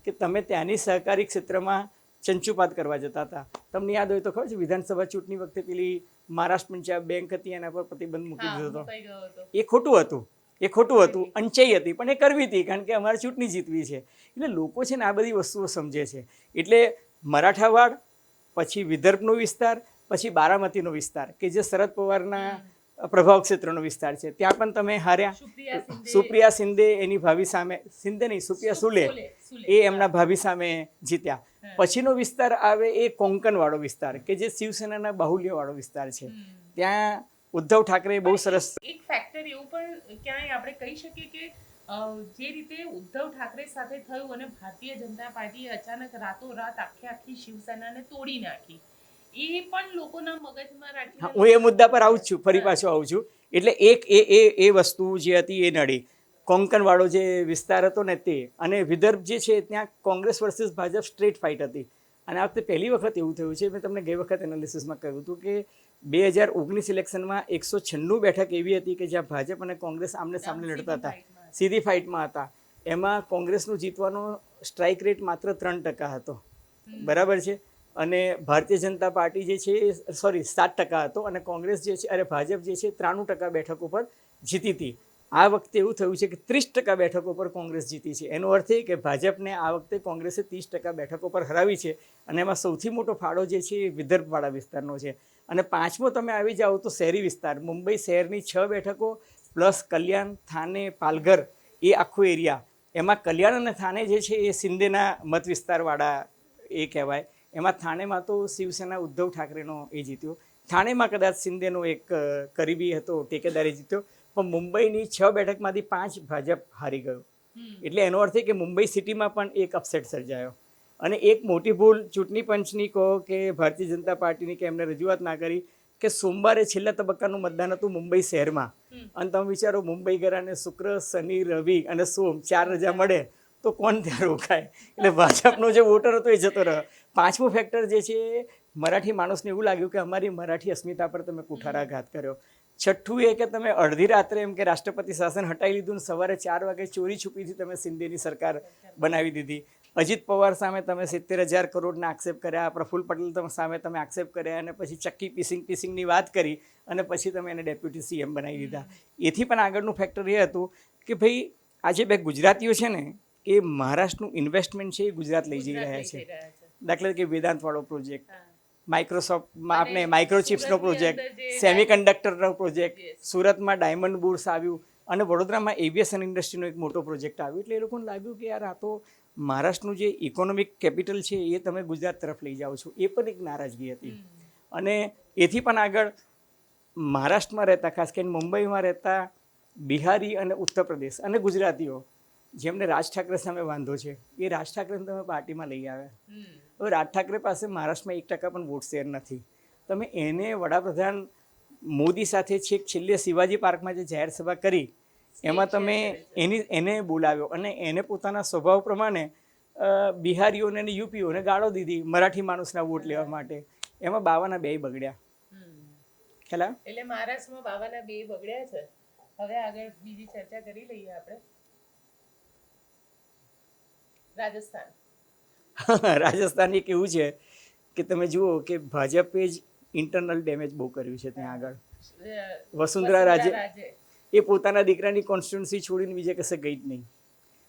કે તમે ત્યાંની સહકારી ક્ષેત્રમાં ચંચુપાત કરવા જતા હતા. તમને યાદ હોય તો ખબર છે વિધાનસભા ચૂંટણી વખતે પેલી મહારાષ્ટ્ર પંજાબ બેંક હતી એના પર પ્રતિબંધ મૂકી દીધો હતો. એ ખોટું હતું. એ ખોટું હતું, અંચાઈ હતી, પણ એ કરવી હતી કારણ કે અમારે ચૂંટણી જીતવી છે. એટલે લોકો છે ને આ બધી વસ્તુઓ સમજે છે. એટલે મરાઠાવાડ, પછી વિદર્ભનો વિસ્તાર, પછી બારામતીનો વિસ્તાર કે જે શરદ પવારના પ્રભાવ ક્ષેત્રનો વિસ્તાર છે, ત્યાં પણ તમે હાર્યા. સુપ્રિયા શિંદે એની ભાભી સામે, શિંદે નહીં, સુપ્રિયા સુલે, એ એમના ભાભી સામે જીત્યા. પછીનો વિસ્તાર આવે એ કોંકણવાળો વિસ્તાર કે જે શિવસેનાના બાહુલ્યવાળો વિસ્તાર છે. ત્યાં ઉદ્ધવ ઠાકરે બહુ સરસ એક ફેક્ટર એવું પણ ક્યાંય આપણે કહી શકીએ કે જે રીતે ઉદ્ધવ ઠાકરે સાથે થયું અને ભારતીય જનતા પાર્ટીએ અચાનક રાતોરાત આખી શિવસેનાને તોડી નાખી, એ પણ લોકોના મગજમાં રાખીને હું એ મુદ્દા પર આવું જ છું, ફરી પાછો આવું છું. એટલે એક એ વસ્તુ જે હતી એ નડી. કોંકણવાળો જે વિસ્તાર હતો ને તે, અને વિદર્ભ જે છે ત્યાં Congress versus Bhajap straight fight હતી. અને આ વખતે પહેલી વખત એવું થયું છે, મેં તમને ગઈ વખત એનાલિસિસમાં કહ્યું હતું કે 2019 ઇલેક્શનમાં 196 બેઠક એવી હતી કે જ્યાં ભાજપ અને કોંગ્રેસ આમને સામને લડતા હતા, સીધી ફાઇટમાં હતા. એમાં કોંગ્રેસનું જીતવાનો સ્ટ્રાઇક રેટ માત્ર 3% હતો, બરાબર છે. અને ભારતીય જનતા પાર્ટી જે છે 7% હતો, અને કોંગ્રેસ જે છે ભાજપ જે છે 93% બેઠકો પર જીતી હતી. આ વખતે એવું થયું છે કે 30% બેઠકો પર કોંગ્રેસ જીતી છે. એનો અર્થ એ કે ભાજપને આ વખતે કોંગ્રેસે 30% બેઠકો પર હરાવી છે. અને એમાં સૌથી મોટો ફાળો જે છે એ વિદર્ભવાળા વિસ્તારનો છે. અને પાંચમો તમે આવી જાઓ તો શહેરી વિસ્તાર, મુંબઈ શહેરની 6 બેઠકો પ્લસ કલ્યાણ, થાને, પાલઘર, એ આખો એરિયા. એમાં કલ્યાણ અને થાને જે છે એ શિંદેના મત વિસ્તારવાળા એ કહેવાય. એમાં થાણેમાં તો શિવસેના ઉદ્ધવ ઠાકરેનો એ જીત્યો. થાણેમાં કદાચ શિંદેનો એક કરીબી હતો, ટેકેદારી જીત્યો. પણ મુંબઈની 6 બેઠકમાંથી 5 ભાજપ હારી ગયું. એટલે એનો અર્થ એ કે મુંબઈ સિટીમાં પણ એક અપસેટ સર્જાયો. અને એક મોટી ભૂલ ચૂંટણી પંચની કહો કે ભારતીય જનતા પાર્ટીની કે એમને રજૂઆત ના કરી કે સોમવારે છેલ્લા તબક્કાનું મતદાન હતું મુંબઈ શહેરમાં. અને તમે વિચારો મુંબઈ ગરાને શુક્ર, શનિ, રવિ અને સોમ 4 રજા મળે તો કોણ ત્યાં રોકાય? એટલે ભાજપનો જે વોટર હતો એ જતો રહ્યો. પાંચમું ફેક્ટર જે છે, મરાઠી માણસને એવું લાગ્યું કે અમારી મરાઠી અસ્મિતા પર તમે કુઠારાઘાત કર્યો. છઠ્ઠું એ કે તમે અડધી રાત્રે એમ કે રાષ્ટ્રપતિ શાસન હટાવી લીધું ને સવારે 4 વાગે ચોરી છુપીથી તમે શિંદેની સરકાર બનાવી દીધી. અજીત પવાર સામે તમે 70,000 કરોડના આક્ષેપ કર્યા, પ્રફુલ્લ પટેલ સામે તમે આક્ષેપ કર્યા, અને પછી ચક્કી પીસિંગની વાત કરી, અને પછી તમે એને ડેપ્યુટી સીએમ બનાવી દીધા. એથી પણ આગળનું ફેક્ટર એ હતું કે ભાઈ આજે બે ગુજરાતીઓ છે ને એ મહારાષ્ટ્રનું ઇન્વેસ્ટમેન્ટ છે એ ગુજરાત લઈ જઈ રહ્યા છે. દાખલા તરીકે વેદાંતવાળો પ્રોજેક્ટ, માઇક્રોસોફ્ટમાં આપણે માઇક્રોચિપ્સનો પ્રોજેક્ટ, સેમિકન્ડક્ટરનો પ્રોજેક્ટ, સુરતમાં ડાયમંડ બુર્સ આવ્યું, અને વડોદરામાં એવિએશન ઇન્ડસ્ટ્રીનો એક મોટો પ્રોજેક્ટ આવ્યો. એટલે એ લોકોને લાગ્યું કે યાર આ તો મહારાષ્ટ્રનું જે ઇકોનોમિક કેપિટલ છે એ તમે ગુજરાત તરફ લઈ જાઓ છો. એ પણ એક નારાજગી હતી. અને એથી પણ આગળ મહારાષ્ટ્રમાં રહેતા, ખાસ કરીને મુંબઈમાં રહેતા બિહારી અને ઉત્તર પ્રદેશ અને ગુજરાતીઓ જેમને રાજ ઠાકરે સામે વાંધો છે, એ રાજ ઠાકરેને તમે પાર્ટીમાં લઈ આવ્યા. હવે રાજ ઠાકરે પાસે મહારાષ્ટ્રમાં 1% પણ વોટ શેર નથી. તમે એને વડાપ્રધાન મોદી સાથે છેક છેલ્લે શિવાજી પાર્કમાં જે જાહેર સભા કરી એમાં તમે એને બોલાવ્યો, અને એને પોતાના સ્વભાવ પ્રમાણે બિહારીઓને અને યુપીઓને ગાળો દીધી મરાઠી માણસના વોટ લેવા માટે. એમાં 52 બગડ્યા. ખ્યાલ? એટલે મહારાષ્ટ્રમાં 52 બગડ્યા છે. હવે આગળ બીજી ચર્ચા કરી લઈએ આપણે. રાજસ્થાન એક એવું છે કે તમે જુઓ કે ભાજપે જ ઇન્ટરનલ ડેમેજ બહુ કર્યું છે ત્યાં આગળ. વસુંધરા રાજે એ પોતાના દીકરાની કોન્સ્ટિટ્યુન્સી છોડીને બીજે કશે ગઈ જ નહીં.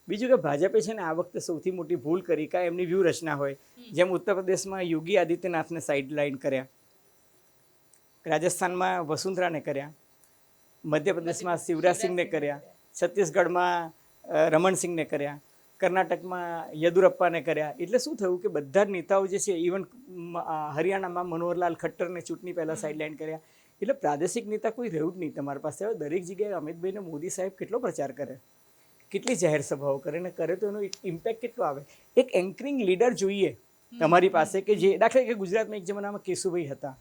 બીજું કે ભાજપે છે ને આ વખતે સૌથી મોટી ભૂલ કરી, કાંઈ એમની વ્યૂહરચના હોય, જેમ ઉત્તર પ્રદેશમાં યોગી આદિત્યનાથને સાઇડલાઇન કર્યા, રાજસ્થાનમાં વસુંધરાને કર્યા, મધ્યપ્રદેશમાં શિવરાજસિંહને કર્યા, છત્તીસગઢમાં રમણસિંહને કર્યા, કર્ણાટકમાં યદુરપ્પાને કર્યા. એટલે શું થયું કે બધા જ નેતાઓ જે છે, ઇવન હરિયાણામાં મનોહરલાલ ખટ્ટરને ચૂંટણી પહેલાં સાઇડલાઇન કર્યા. એટલે પ્રાદેશિક નેતા કોઈ રહ્યું જ નહીં તમારી પાસે. હવે દરેક જગ્યાએ અમિતભાઈને મોદી સાહેબ કેટલો પ્રચાર કરે, કેટલી જાહેર સભાઓ કરે, ને કરે તો એનો ઇમ્પેક્ટ કેટલો આવે. એક એન્કરિંગ લીડર જોઈએ તમારી પાસે કે જે, દાખલા કે ગુજરાતમાં એક જમાનામાં કેશુભાઈ હતા,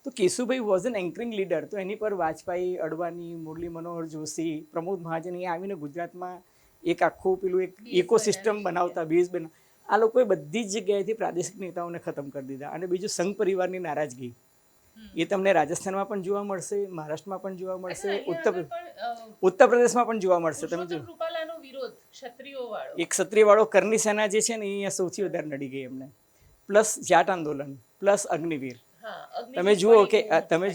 તો Keshubhai was an anchoring leader. તો એની પર વાજપેયી, અડવાણી, મુરલી મનોહર જોશી, પ્રમોદ મહાજન એ આવીને ગુજરાતમાં એક આખું પેલું એક ઇકોસિસ્ટમ બનાવતા, બેઝ બનાવતા. આ લોકોએ બધી જ જગ્યાએથી પ્રાદેશિક નેતાઓને ખતમ કરી દીધા. અને બીજું સંઘ પરિવારની નારાજગી, એ તમને રાજસ્થાનમાં પણ જોવા મળશે, મહારાષ્ટ્રમાં પણ જોવા મળશે, ઉત્તર પ્રદેશમાં પણ જોવા મળશે. તમે જો એક ક્ષત્રિયવાળો કરની સેના જે છે ને, અહીંયા સૌથી વધારે નડી ગઈ એમને. પ્લસ જાટ આંદોલન, પ્લસ અગ્નિવીર. તમે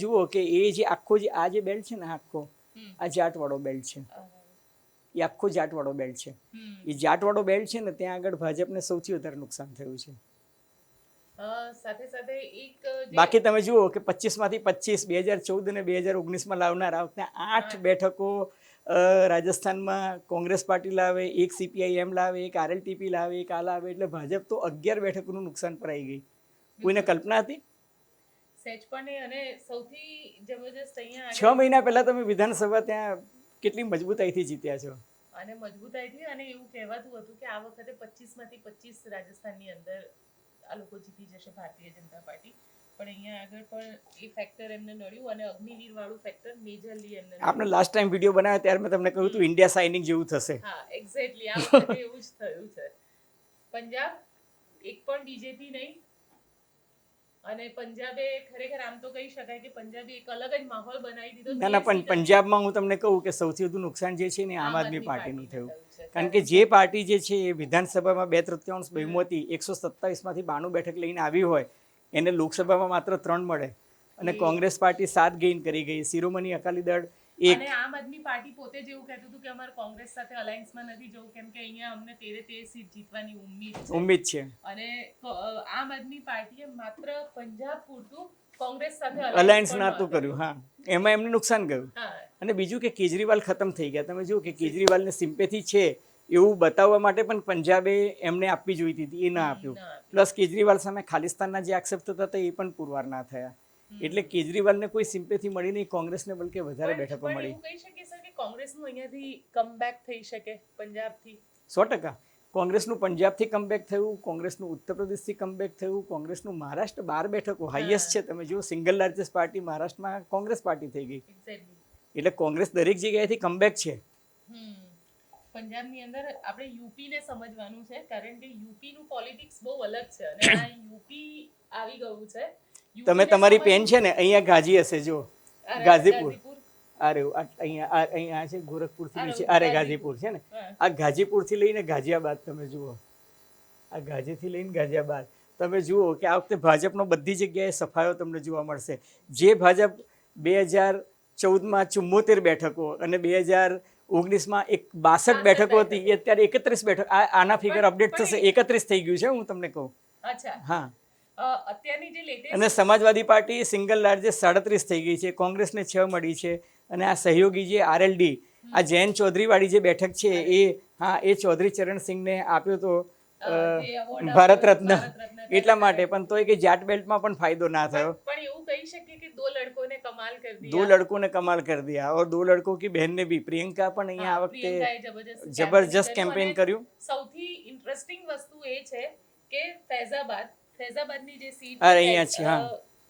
જુઓ કે એ જે આખો જે આ જે બેલ્ટ છે ને આખો, આ જાટવાળો બેલ્ટ છે, એ આખો જાટવાળો બેલ્ટ છે. હમ. એ જાટવાળો બેલ્ટ છે ને ત્યાં આગળ ભાજપને સૌથી વધારે નુકસાન થયું છે. સાથે સાથે એક બાકી તમે જુઓ કે 25માંથી 25 2014 અને 2019માં લાવનાર આ વખતે 8 બેઠકો રાજસ્થાનમાં કોંગ્રેસ પાર્ટી લાવે, એક CPIM લાવે, એક RLTP લાવે, એક આ લાવે, એટલે ભાજપ તો 11 બેઠકોનું નુકસાન પર આવી ગઈ. કોઈને કલ્પના હતી? સેજ પણ નહીં. અને સૌથી જબરજસ્ત અહીંયા 6 મહિના પહેલા તમે વિધાનસભા ત્યાં કેટલી મજબૂતાઈથી જીત્યા છો. અને મજબૂતાઈથી, અને એવું કહેવાતું હતું કે આ વખતે 25માંથી 25 રાજસ્થાનની અંદર આ લોકો જીતી જશે ભારતીય જનતા પાર્ટી. પણ અહીંયા આગળ પણ એ ફેક્ટર એમને નડ્યું, અને અગ્નિવીર વાળું ફેક્ટર મેજરલી એમને નડ્યું. આપણે લાસ્ટ ટાઈમ વિડીયો બનાવ્યો ત્યારે મેં તમને કહ્યું હતું ઇન્ડિયા સાઇનિંગ જેવું થશે. હા, એક્ઝેક્ટલી આ વખતે એવું જ થયું છે. પંજાબ એક પણ બીજેપી નહીં, અને પંજાબે ખરેખર આમ તો કહી શકાય કે પંજાબે એક અલગ જ માહોલ બનાવી દીધો. ના પણ પંજાબમાં હું તમને કહું કે સૌથી વધુ નુકસાન જે છે ને આમ આદમી પાર્ટીનું થયું. કારણ કે જે પાર્ટી જે છે એ વિધાનસભામાં 2/3 બહુમતી 127માંથી 92 બેઠક લઈને આવી હોય, એને લોકસભામાં માત્ર 3 મળે, અને કોંગ્રેસ પાર્ટી 7 ગેઇન કરી ગઈ, શિરોમણી અકાલી દળ 1. અને આમ આદમી પાર્ટી પોતે જ એવું કહેતું હતું કે અમારે કોંગ્રેસ સાથે અલાયન્સમાં નથી જવું, કેમ કે અહીંયા અમને 13 સીટ જીતવાની ઉમ્મીદ છે. અને આમ આદમી પાર્ટીએ માત્ર પંજાબ પૂરતું કોંગ્રેસ સાથે અલાયન્સ નહોતું કર્યું. હા, એમાં એમને નુકસાન ગયું. હા. અને બીજું કે કેજરીવાલ ખતમ થઈ ગયા. તમે જુઓ કે કેજરીવાલને સિમ્પેથી છે એવું બતાવવા માટે પણ પંજાબે એમને આપવી જોઈતી હતી, એ ના આપ્યું. પ્લસ કેજરીવાલ સામે ખાલિસ્તાનના જે આક્ષેપ થતા હતા એ પણ પુરવાર ના થયા. એટલે કેજરીવાલને કોઈ સિમ્પેથી મળી નહીં, કોંગ્રેસને બલકે વધારે બેઠકો મળી. એવું કહી શકીએ સર કે કોંગ્રેસનું અહીંયાથી કમબેક થઈ શકે પંજાબથી? 100%. કોંગ્રેસનું પંજાબથી કમબેક થયું, કોંગ્રેસનું ઉત્તર પ્રદેશથી કમબેક થયું, કોંગ્રેસનું મહારાષ્ટ્ર 12 બેઠકો હાઈએસ્ટ છે. તમે જુઓ સિંગલ લાર્જેસ્ટ પાર્ટી મહારાષ્ટ્રમાં કોંગ્રેસ પાર્ટી થઈ ગઈ. એટલે કોંગ્રેસ દરેક જગ્યાએથી કમબેક છે. પંજાબની અંદર આપણે યુપીને સમજવાનું છે, કારણ કે યુપીનું પોલિટિક્સ બહુ અલગ છે, અને આ યુપી આવી ગયું છે. તમે તમારી પેન છે ને અહીંયા ગાજી હશે, જો ગાઝીપુર, અરે અહીંયા છે ગોરખપુરથી નીચે, અરે ગાઝીપુર છે ને, આ ગાઝીપુરથી લઈને ગાઝિયાબાદ તમે જુઓ, આ ગાઝીથી લઈને ગાઝિયાબાદ તમે જુઓ કે આ વખતે ભાજપનો બધી જગ્યાએ સફાયો તમને જોવા મળશે. જે ભાજપ 2014માં 74 બેઠકો અને 2019માં 62 બેઠકો હતી, એ અત્યારે 31 બેઠક, આના ફિગર અપડેટ થશે, 31 થઈ ગયું છે, હું તમને કહું. હા. અત્યારની જે લેટેસ્ટ, અને સમાજવાદી પાર્ટી સિંગલ લાર્જેસ્ટ 37 થઈ ગઈ છે, કોંગ્રેસને 6 મળી છે, અને આ સહયોગી જે RLD, આ જૈન ચૌધરી વાળી જે બેઠક છે એ, હા, એ ચૌધરી ચરણસિંહને આપ્યો તો ભારત રત્ન, એટલા માટે. પણ તોય કે જાટ બેલ્ટમાં પણ ફાયદો ના થયો. પણ એવું કહી શકીએ કે દો લડકોને કમાલ કર દિયા, दो लड़कों ने कमाल कर दिया, और 2 लड़कों की बहन ने भी, प्रियंકા પણ અહીંયા આ વખતે જબરજસ્ત કેમ્પેન કર્યું. સૌથી ઇન્ટરેસ્ટિંગ વસ્તુ એ છે કે ફૈઝાબાદની જે સીટ, અરે અહીંયા છે, હા,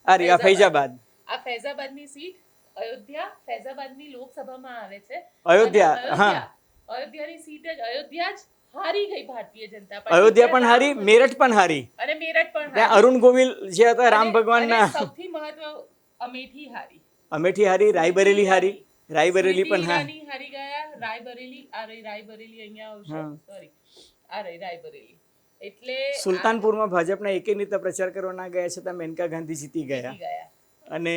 અરે આ ફૈઝાબાદ, આ ફૈઝાબાદની સીટ અયોધ્યા, ફૈઝાબાદની લોકસભામાં આવે છે. અયોધ્યા, હા, અયોધ્યાની સીટ જ અયોધ્યા જ હારી ગઈ ભારતીય જનતા પાર્ટી. અયોધ્યા પણ હારી, મેરઠ પણ હારી, અને મેરઠ પણ ત્યાં અરુણ ગોવિલ જે હતા રામ ભગવાનના, સૌથી મહત્વ અમેઠી હારી, અમેઠી હારી, રાયબરેલી હારી, રાયબરેલી પણ હારી ગયા, રાયબરેલી, રાયબરેલી અહીંયા આવશે, સોરી, રાયબરેલી. એટલે સુલતાનપુરમાં ભાજપના એકે નેતા પ્રચાર કરવા ના ગયા છતાં મેનકા ગાંધી જીતી ગયા. અને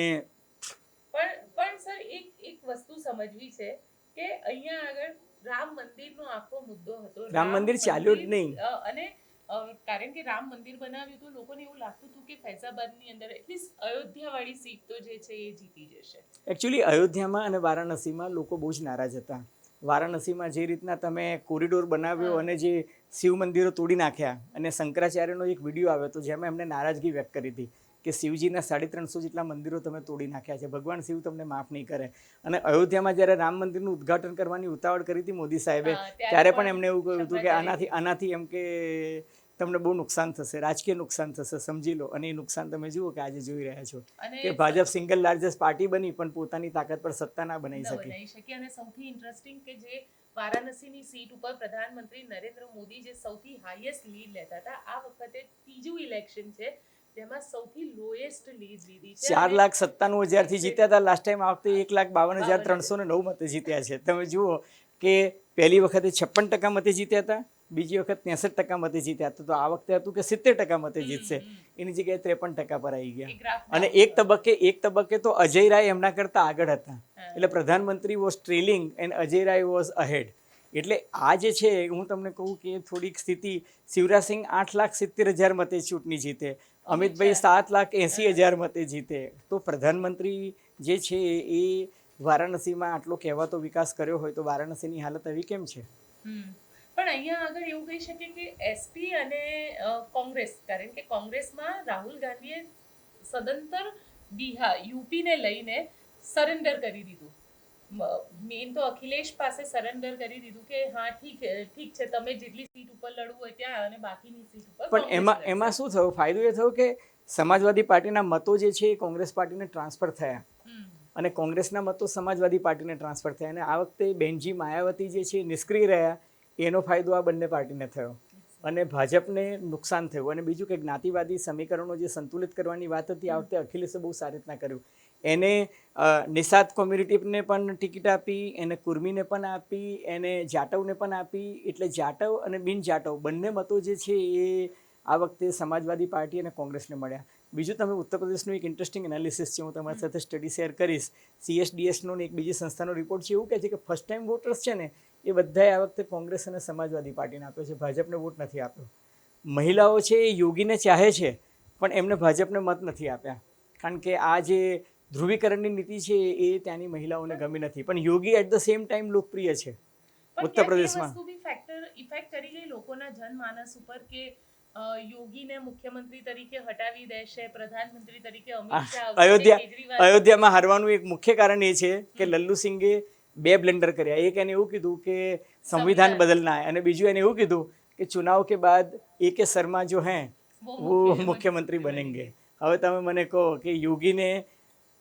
પણ સર એક વસ્તુ સમજવી છે કે અહીંયા આગળ રામ મંદિરનો આખો મુદ્દો હતો. રામ મંદિર ચાલ્યો જ નહીં, અને કારણ કે રામ મંદિર બનાવ્યું તો લોકોને એવું લાગતું હતું કે ફૈઝાબાદની અંદર એટલીસ્ટ અયોધ્યા વાળી સીટ તો જે છે એ જીતી જશે. એકચ્યુઅલી અયોધ્યામાં અને વારાણસીમાં લોકો બહુ જ નારાજ હતા. વારાણસીમાં જે રીતના તમે કોરિડોર બનાવ્યો અને જે શિવ મંદિરો તોડી નાખ્યા, અને શંકરાચાર્યનો એક વિડીયો આવ્યો હતો જેમાં એમને નારાજગી વ્યક્ત કરી હતી કે શિવજીના 350 જેટલા મંદિરો તમે તોડી નાખ્યા છે, ભગવાન શિવ તમને માફ નહીં કરે. અને અયોધ્યામાં જ્યારે રામ મંદિરનું ઉદ્ઘાટન કરવાની ઉતાવળ કરી હતી મોદી સાહેબે, ત્યારે પણ એમને એવું કહ્યું હતું કે આનાથી એમ કે તમને બહુ નુકસાન થશે, રાજકીય નુકસાન થશે, સમજી લો. અને એ નુકસાન તમે જુઓ કે આજે જોઈ રહ્યા છો કે ભાજપ સિંગલ લાર્જેસ્ટ પાર્ટી બની પણ પોતાની તાકાત પર સત્તા ના બનાવી શકે. અને સૌથી ઇન્ટરેસ્ટિંગ કે જે વારાણસીની સીટ ઉપર પ્રધાનમંત્રી નરેન્દ્ર મોદી જે સૌથી હાઈએસ્ટ લીડ લેતા હતા, આ વખતે ત્રીજું ઇલેક્શન છે જેમાં સૌથી લોએસ્ટ લીડ લીધી છે. 4,97,000 થી જીત્યા હતા લાસ્ટ ટાઈમ, આ વખતે 1,52,309 મતે જીત્યા છે. તમે જુઓ કે પહેલી વખતે 56% મતે જીત્યા હતા, બીજી વખત 63% મતે જીત્યા તો આ વખતે હતું કે 70% મતે જીતશે, એની જગ્યાએ 53% પર આવી ગયા. એ ગ્રાફ અને એક તબક્કે તો અજય રાય એમના કરતા આગળ હતા, એટલે પ્રધાનમંત્રી was trailing and Ajay Rai was ahead. એટલે આ જે છે હું તમને કહું કે થોડીક સ્થિતિ, શિવરાજસિંહ 8,70,000 મતે ચૂંટણી જીતે, અમિતભાઈ 7,80,000 મતે જીતે, તો પ્રધાનમંત્રી જે છે એ વારાણસીમાં આટલો કહેવાતો વિકાસ કર્યો હોય તો વારાણસીની હાલત આવી કેમ છે? પણ અહીંયા આગળ એવું કહી શકે કે એસપી અને કોંગ્રેસ, કારણ કે કોંગ્રેસમાં રાહુલ ગાંધીએ સદંતર બિહાર યુપીને લઈને સરેન્ડર કરી દીધું. મેઇન તો અખિલેશ પાસે સરેન્ડર કરી દીધું કે હા ઠીક છે, તમે જેટલી સીટ ઉપર લડવું હોય ત્યાં અને બાકીની સીટ ઉપર. પણ એમાં શું થયું, ફાયદો એ થયો કે સમાજવાદી પાર્ટીના મતો જે છે એ કોંગ્રેસ પાર્ટીને ટ્રાન્સફર થયા અને કોંગ્રેસના મતો સમાજવાદી પાર્ટીને ટ્રાન્સફર થયા, અને આ વખતે બેનજી માયાવતી જે છે નિષ્ક્રિય રહ્યા, એનો ફાયદો આ બંને પાર્ટીને થયો અને ભાજપને નુકસાન થયું. અને બીજું કે જ્ઞાતિવાદી સમીકરણો જે સંતુલિત કરવાની વાત હતી આ વખતે અખિલેશે બહુ સારી રીતના કર્યું. એને નિષાદ કોમ્યુનિટીને પણ ટિકિટ આપી, એને કુર્મીને પણ આપી, એને જાટવને પણ આપી, એટલે જાટવ અને બિન જાટવ બંને મતો જે છે એ આ વખતે સમાજવાદી પાર્ટી અને કોંગ્રેસને મળ્યા. બીજું તમે ઉત્તર પ્રદેશનું એક ઇન્ટરેસ્ટિંગ એનાલિસિસ છે, હું તમારી સાથે સ્ટડી શેર કરીશ. CSDSનો એક બીજી સંસ્થાનો રિપોર્ટ છે, એવું કહે છે કે ફર્સ્ટ ટાઈમ વોટર્સ છે ને એ બધાએ આ વખતે કોંગ્રેસ અને સમાજવાદી પાર્ટીને આપ્યો છે, ભાજપને વોટ નથી આપ્યો. મહિલાઓ છે એ યોગીને ચાહે છે પણ એમને ભાજપને મત નથી આપ્યા, કારણ કે આ જે ધ્રુવીકરણની નીતિ છે એ ત્યાંની મહિલાઓને ગમી નથી. પણ યોગી એટ ધ સેમ ટાઈમ લોકપ્રિય છે ઉત્તર પ્રદેશમાં. વસ્તુ બી ઇફેક્ટ કરી ગઈ લોકોના જનમાનસ ઉપર કે યોગીને મુખ્યમંત્રી તરીકે હટાવી દેશે, પ્રધાનમંત્રી તરીકે અમિત શાહ. અયોધ્યામાં હારવાનું એક મુખ્ય કારણ એ છે કે લલ્લુ સિંઘે 2 બ્લેન્ડર કર્યા. એક એને એવું કીધું કે સંવિધાન બદલના है અને બીજું એને એવું કીધું કે ચુનાવ કે બાદ AK શર્મા જો હૈ वो મુખ્યમંત્રી બનેંગે. હવે તમે મને કહો કે યોગીને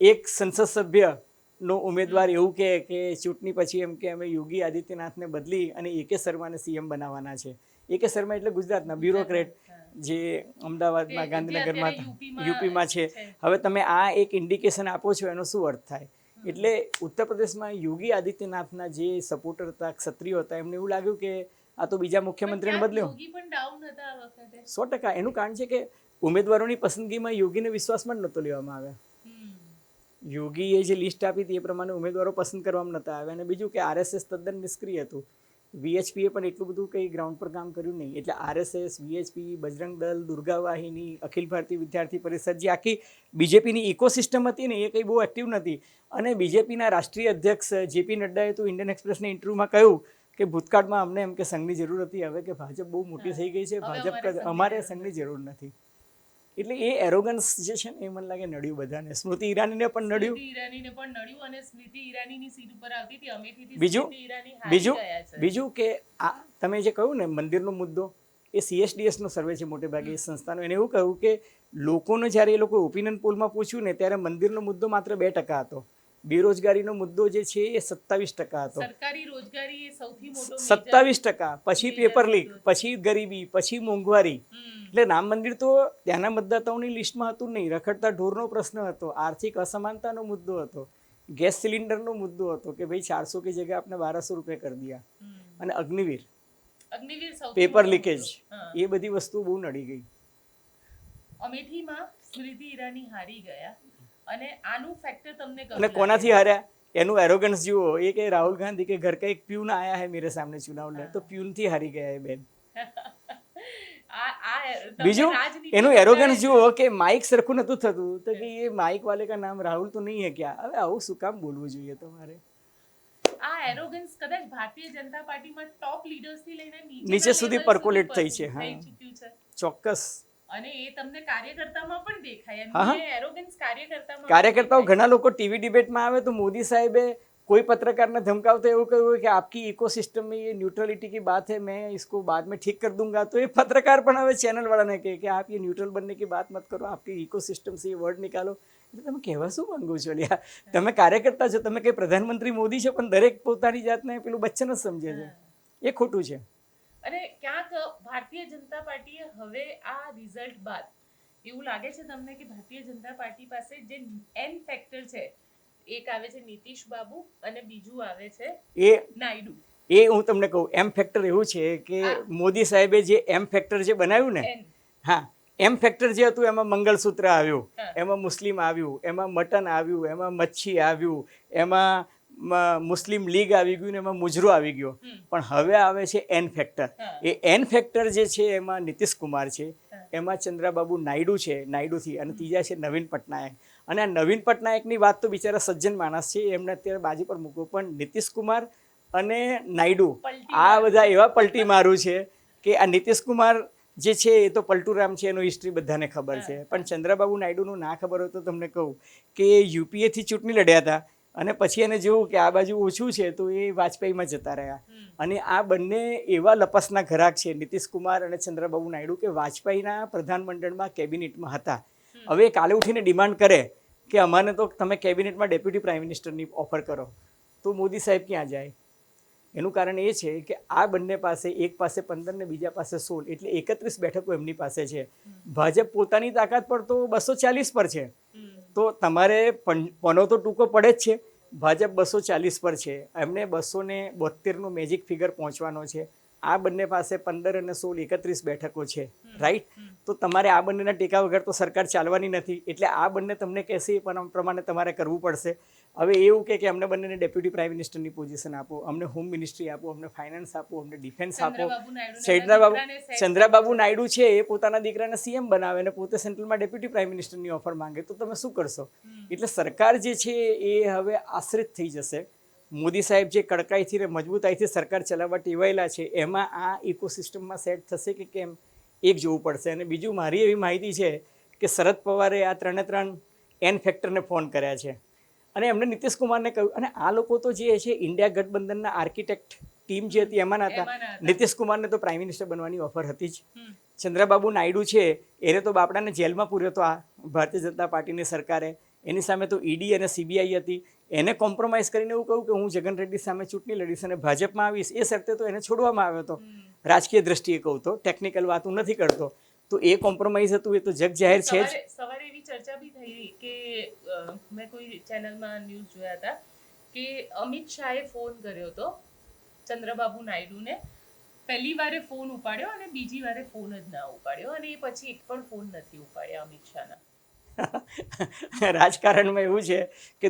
એક સંસદ સભ્યનો ઉમેદવાર એવું કહે કે ચૂંટણી પછી એમ કે અમે યોગી આદિત્યનાથને બદલી અને AK શર્માને CM બનાવવાના છે. AK શર્મા એટલે ગુજરાતના બ્યુરોક્રેટ જે અમદાવાદમાં ગાંધીનગરમાં યુપીમાં છે. હવે તમે આ એક ઇન્ડિકેશન આપો છો, એનો શું અર્થ થાય? એટલે ઉત્તર પ્રદેશમાં યોગી આદિત્યનાથના જે સપોર્ટર હતા, ક્ષત્રિયો હતા, એમને એવું લાગ્યું કે આ તો બીજા મુખ્યમંત્રીને બદલ્યો. 100%. એનું કારણ છે કે ઉમેદવારોની પસંદગીમાં યોગીને વિશ્વાસમાં જ નહોતો લેવામાં આવ્યા. યોગીએ જે લિસ્ટ આપી હતી એ પ્રમાણે ઉમેદવારો પસંદ કરવામાં નહોતા આવ્યા. અને બીજું કે RSS તદ્દન નિષ્ક્રિય હતું. VHPએ પણ એટલું બધું કંઈ ગ્રાઉન્ડ પર કામ કર્યું નહીં. એટલે RSS, VHP, બજરંગ દળ, દુર્ગા વાહિની, અખિલ ભારતીય વિદ્યાર્થી પરિષદ, જે આખી બીજેપીની ઇકોસિસ્ટમ હતી ને એ કંઈ બહુ એક્ટિવ નથી. અને બીજેપીના રાષ્ટ્રીય અધ્યક્ષ JP નડ્ડાએ તો ઇન્ડિયન એક્સપ્રેસના ઇન્ટરવ્યૂમાં કહ્યું કે ભૂતકાળમાં અમને એમ કે સંઘની જરૂર હતી, હવે કે ભાજપ બહુ મોટી થઈ ગઈ છે, ભાજપ અમારે સંઘની જરૂર નથી. એટલે એ એરોગન્સ જે છે ને એ મને લાગે નડ્યું બધાને. સ્મૃતિ ઈરાનીને પણ નડ્યું અને સ્મૃતિ ઈરાનીની સીટ ઉપર આવતી હતી અમેઠીથી. બીજું કે આ તમે જે કહ્યું ને મંદિરનો મુદ્દો, એ CSDSનો સર્વે છે મોટે ભાગે એ સંસ્થાનો. એને એવું કહ્યું કે લોકોને જ્યારે એ લોકો ઓપિનિયન પોલમાં પૂછ્યું ને ત્યારે મંદિરનો મુદ્દો માત્ર 2% હતો, બેરોજગારીનો મુદ્દો જે છે એ 27% હતો, સરકારી રોજગારી એ સૌથી મોટો 27%, પછી પેપર લીક, પછી ગરીબી, પછી મોંઘવારી. એટલે રામ મંદિર તો ત્યાંના મતદાતાઓની લિસ્ટમાં હતું નહીં, રખડતા ઢોરનો પ્રશ્ન હતો, આર્થિક અસમાનતાનો મુદ્દો હતો, ગેસ સિલિન્ડરનો મુદ્દો હતો કે ભાઈ 400 की जगह आपने 1200 रुपये कर दिया, અને અગ્નિવીર પેપર લીકેજ, એ બધી વસ્તુ બહુ નડી ગઈ. અમેઠીમાં સ્મૃતિ ઈરાની હારી ગયા અને આનું ફેક્ટર તમને અને કોનાથી હાર્યા એનું એરોગન્સ જુઓ. એ કે રાહુલ ગાંધી કે ઘર का एक प्यून आया है मेरे सामने चुनाव लड़, तो प्यून થી હારી ગયા એ બેન. બીજું એનું એરોગન્સ જુઓ કે માઇક સરખું નતું થતું, તો કે એ માઇક વાલે કા નામ રાહુલ તો નહીં હે ક્યાં. હવે આવું શું કામ બોલવું જોઈએ તમારે? આ એરોગન્સ કદાચ ભારતીય જનતા પાર્ટીમાં ટોપ લીડર્સ થી લઈને નીચે સુધી પર્કોલેટ થઈ છે. હા, ચોક્કસ. અને એ તમને કાર્યકર્તામાં પણ દેખાય. એ એરોગન્સ કાર્યકર્તાઓ ઘણા લોકો ટીવી ડિબેટમાં આવે તો મોદી સાહેબે કોઈ પत्रकारને ધમકાવતો એવું કહ્યું કે આપકી इकोसिस्टम में ये न्यूट्रलिटी की बात है, मैं इसको बाद में ठीक कर दूंगा. तो ये पत्रकार પણ હવે ચેનલ વાળાને કહે કે આપ ये न्यूट्रल बनने की बात मत करो, आपकी इकोसिस्टम से ये वर्ड निकालो. એટલે તમે કહેવા શું માંગો છો લ્યા? તમે કાર્યકર્તા છો, તમે કઈ પ્રધાનમંત્રી મોદી છો, પણ દરેક પોતાની જાતને પેલું બચ્ચન જ સમજે છે. એ ખોટું છે. અને ક્યાંક ભારતીય જનતા પાર્ટીએ હવે આ રિઝલ્ટ બાદ એવું લાગે છે તમને કે ભારતીય જનતા પાર્ટી પાસે જે એન ફેક્ટર છે, એક આવે છે નીતિશ બાબુ અને બીજું આવે છે એ નાયડુ. એ હું તમને કહું, એમ ફેક્ટર એવું છે કે મોદી સાહેબે જે એમ ફેક્ટર જે બનાવ્યું ને, હા, એમ ફેક્ટર જે હતું એમાં મંગળસૂત્ર આવ્યું, એમાં મુસ્લિમ આવ્યું, એમાં મટન આવ્યું, એમાં મચ્છી આવ્યું, એમાં મુસ્લિમ લીગ આવી ગયું ને એમાં મુજરો આવી ગયો. પણ હવે આવે છે N factor. A N factor જે છે એમાં નીતિશ કુમાર છે, એમાં ચંદ્રાબાબુ નાયડુ છે, નાયડુથી, અને ત્રીજા છે નવીન પટનાયક. અને આ નવીન પટનાયકની વાત તો બિચારા સજ્જન માણસ છે, એમને અત્યારે બાજુ પર મૂકો, પણ નીતિશ કુમાર અને નાયડુ આ બધા એવા પલટી મારું છે કે આ નીતિશ કુમાર જે છે એ તો પલટુરામ છે, એનું હિસ્ટ્રી બધાને ખબર છે. પણ ચંદ્રબાબુ નાયડુનું ના ખબર હોય તો તમને કહું કે યુપીએથી ચૂંટણી લડ્યા હતા અને પછી એને જોયું કે આ બાજુ ઓછું છે તો એ વાજપેયીમાં જતા રહ્યા. અને આ બંને એવા લપસના ઘરાક છે, નીતિશ કુમાર અને ચંદ્રબાબુ નાયડુ, કે વાજપેયીના પ્રધાનમંડળમાં કેબિનેટમાં હતા. હવે કાલે ઉઠીને ડિમાન્ડ કરે કે અમારે તો તમે કેબિનેટમાં ડેપ્યુટી પ્રાઇમ મિનિસ્ટરની ઓફર કરો, તો મોદી સાહેબ ક્યાં જાય? એનું કારણ એ છે કે આ બંને પાસે, એક પાસે 15 ને બીજા પાસે 16, એટલે 31 બેઠકો એમની પાસે છે. ભાજપ પોતાની તાકાત પર તો 240 પર છે, તો તમારે પનો તો ટૂંકો પડે જ છે. ભાજપ 240 પર છે, એમને 272નું મેજિક ફિગર પહોંચવાનો છે. આ બંને પાસે 15 અને 16 31 બેઠકો છે, રાઈટ? તો તમારે આ બંનેના ટેકા વગર તો સરકાર ચાલવાની નથી. એટલે આ બંને તમને કહેશે એ પ્રમાણે તમારે કરવું પડશે. હવે એવું કે અમને બંનેને ડેપ્યુટી પ્રાઇમ મિનિસ્ટરની પોઝિશન આપો, અમને હોમ મિનિસ્ટ્રી આપો, અમને ફાઇનાન્સ આપો, અમને ડિફેન્સ આપો. ચંદ્રબાબુ નાયડુ છે એ પોતાના દીકરાને સીએમ બનાવે અને પોતે સેન્ટ્રલમાં ડેપ્યુટી પ્રાઇમ મિનિસ્ટરની ઓફર માંગે, તો તમે શું કરશો? એટલે સરકાર જે છે એ હવે આશ્રિત થઈ જશે. મોદી સાહેબ જે કડકાઈથી ને મજબૂતાઈથી સરકાર ચલાવવા ટેવાયેલા છે, એમાં આ ઇકોસિસ્ટમમાં સેટ થશે કે કેમ, એક જોવું પડશે. અને બીજું, મારી એવી માહિતી છે કે શરદ પવારે આ 3 એન ફેક્ટરને ફોન કર્યા છે અને એમને નીતિશ કુમારને કહ્યું. અને આ લોકો તો જે છે ઇન્ડિયા ગઠબંધનના આર્કિટેક્ટ ટીમ જે હતી એમાં હતા. નીતિશ કુમારને તો પ્રાઇમ મિનિસ્ટર બનવાની ઓફર હતી જ. ચંદ્રબાબુ નાયડુ છે એને તો બાપડાને જેલમાં પૂર્યો હતો આ ભારતીય જનતા પાર્ટીની સરકારે. એની સામે તો ઈડી અને સીબીઆઈ હતી. એને કોમ્પ્રોમાઇઝ કરીને એવું કહ્યું કે હું જગન રેડ્ડી સામે ચૂંટણી લડીશ અને ભાજપમાં આવીશ. એ શરતે તો એને છોડવામાં આવ્યો હતો. રાજકીય દ્રષ્ટિએ કહું તો, ટેકનિકલ વાત હું નથી કરતો. તો એ કોમ્પ્રોમાઇઝ હતું, એ તો જગ જાહેર છે જ. સવારે એવી ચર્ચા બી થઈ કે મેં કોઈ ચેનલમાં ન્યૂઝ જોયા હતા કે અમિત શાહે ફોન કર્યો હતો ચંદ્રબાબુ નાયડુને. પહેલી વારે ફોન ઉપાડ્યો અને બીજી વારે ફોન જ ના ઉપાડ્યો, અને એ પછી એક પણ ફોન નથી ઉપાડ્યા અમિત શાહના. રાજકારણમાં એવું છે કે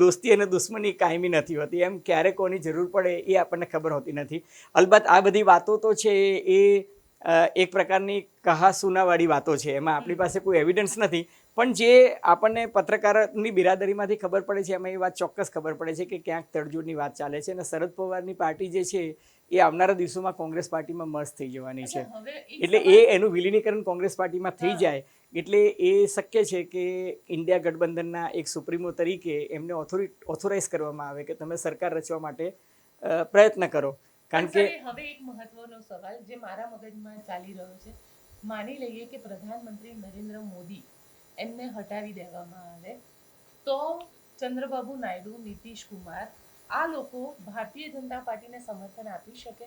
દોસ્તી અને દુશ્મની કાયમી નથી હોતી. એમ ક્યારે કોની જરૂર પડે એ આપણને ખબર હોતી નથી. અલબત્ત આ બધી વાતો તો છે એ એક પ્રકારની કહાસુનાવાળી વાતો છે, એમાં આપણી પાસે કોઈ એવિડન્સ નથી. પણ જે આપણને પત્રકારની બિરાદરીમાંથી ખબર પડે છે એમાં એ વાત ચોક્કસ ખબર પડે છે કે ક્યાંક તડજોડની વાત ચાલે છે. અને શરદ પવારની પાર્ટી જે છે એ આવનારા દિવસોમાં કોંગ્રેસ પાર્ટીમાં મર્જ થઈ જવાની છે. એટલે એનું વિલીનીકરણ કોંગ્રેસ પાર્ટીમાં થઈ જાય એટલે એ શક્ય છે કે ઇન્ડિયા ગઠબંધનના એક સુપ્રીમો તરીકે એમને ઓથોરાઇઝ કરવામાં આવે કે તમે સરકાર રચવા માટે પ્રયત્ન કરો. કારણ કે હવે એક મહત્વનો સવાલ જે મારા મગજમાં ચાલી રહ્યો છે, માની લઈએ કે પ્રધાનમંત્રી નરેન્દ્ર મોદી એમને હટાવી દેવામાં આવે તો ચંદ્રબાબુ નાયડુ, નીતિશ કુમાર આ લોકો ભારતીય જનતા પાર્ટીને સમર્થન આપી શકે?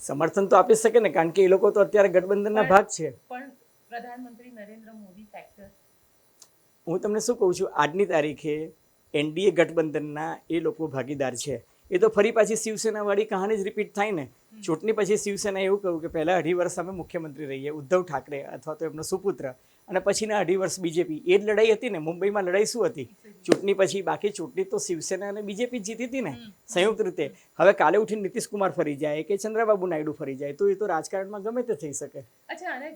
સમર્થન તો આપી શકે ને, કારણ કે એ લોકો તો અત્યારે ગઠબંધનના ભાગ છે. પણ પ્રધાનમંત્રી નરેન્દ્ર મોદી ફેક્ટર, હું તમને શું કહું છું, આજની તારીખે એનડીએ ગઠબંધનના એ લોકો ભાગીદાર છે. એ તો ફરી પાછી શિવસેનાવાળી કહાની જ રિપીટ થાય ને. ચૂંટણી પછી શિવસેના એવું કહ્યું કે પહેલા 2.5 વર્ષ અમે મુખ્યમંત્રી રહીએ, ઉદ્ધવ ઠાકરે અથવા તો એમનો સુપુત્ર, અને પછીના 2.5 વર્ષ બીજેપી. એ જ લડાઈ હતી ને. મુંબઈમાં લડાઈ શું હતી ચૂંટણી પછી? બાકી ચૂંટણી તો શિવસેના અને બીજેપી જીતી હતી ને સંયુક્ત રીતે. હવે કાલે ઉઠીને નીતિશ કુમાર ફરી જાય કે ચંદ્રબાબુ નાયડુ ફરી જાય તો એ તો રાજકારણમાં ગમે તે થઈ શકે. અચ્છા, અને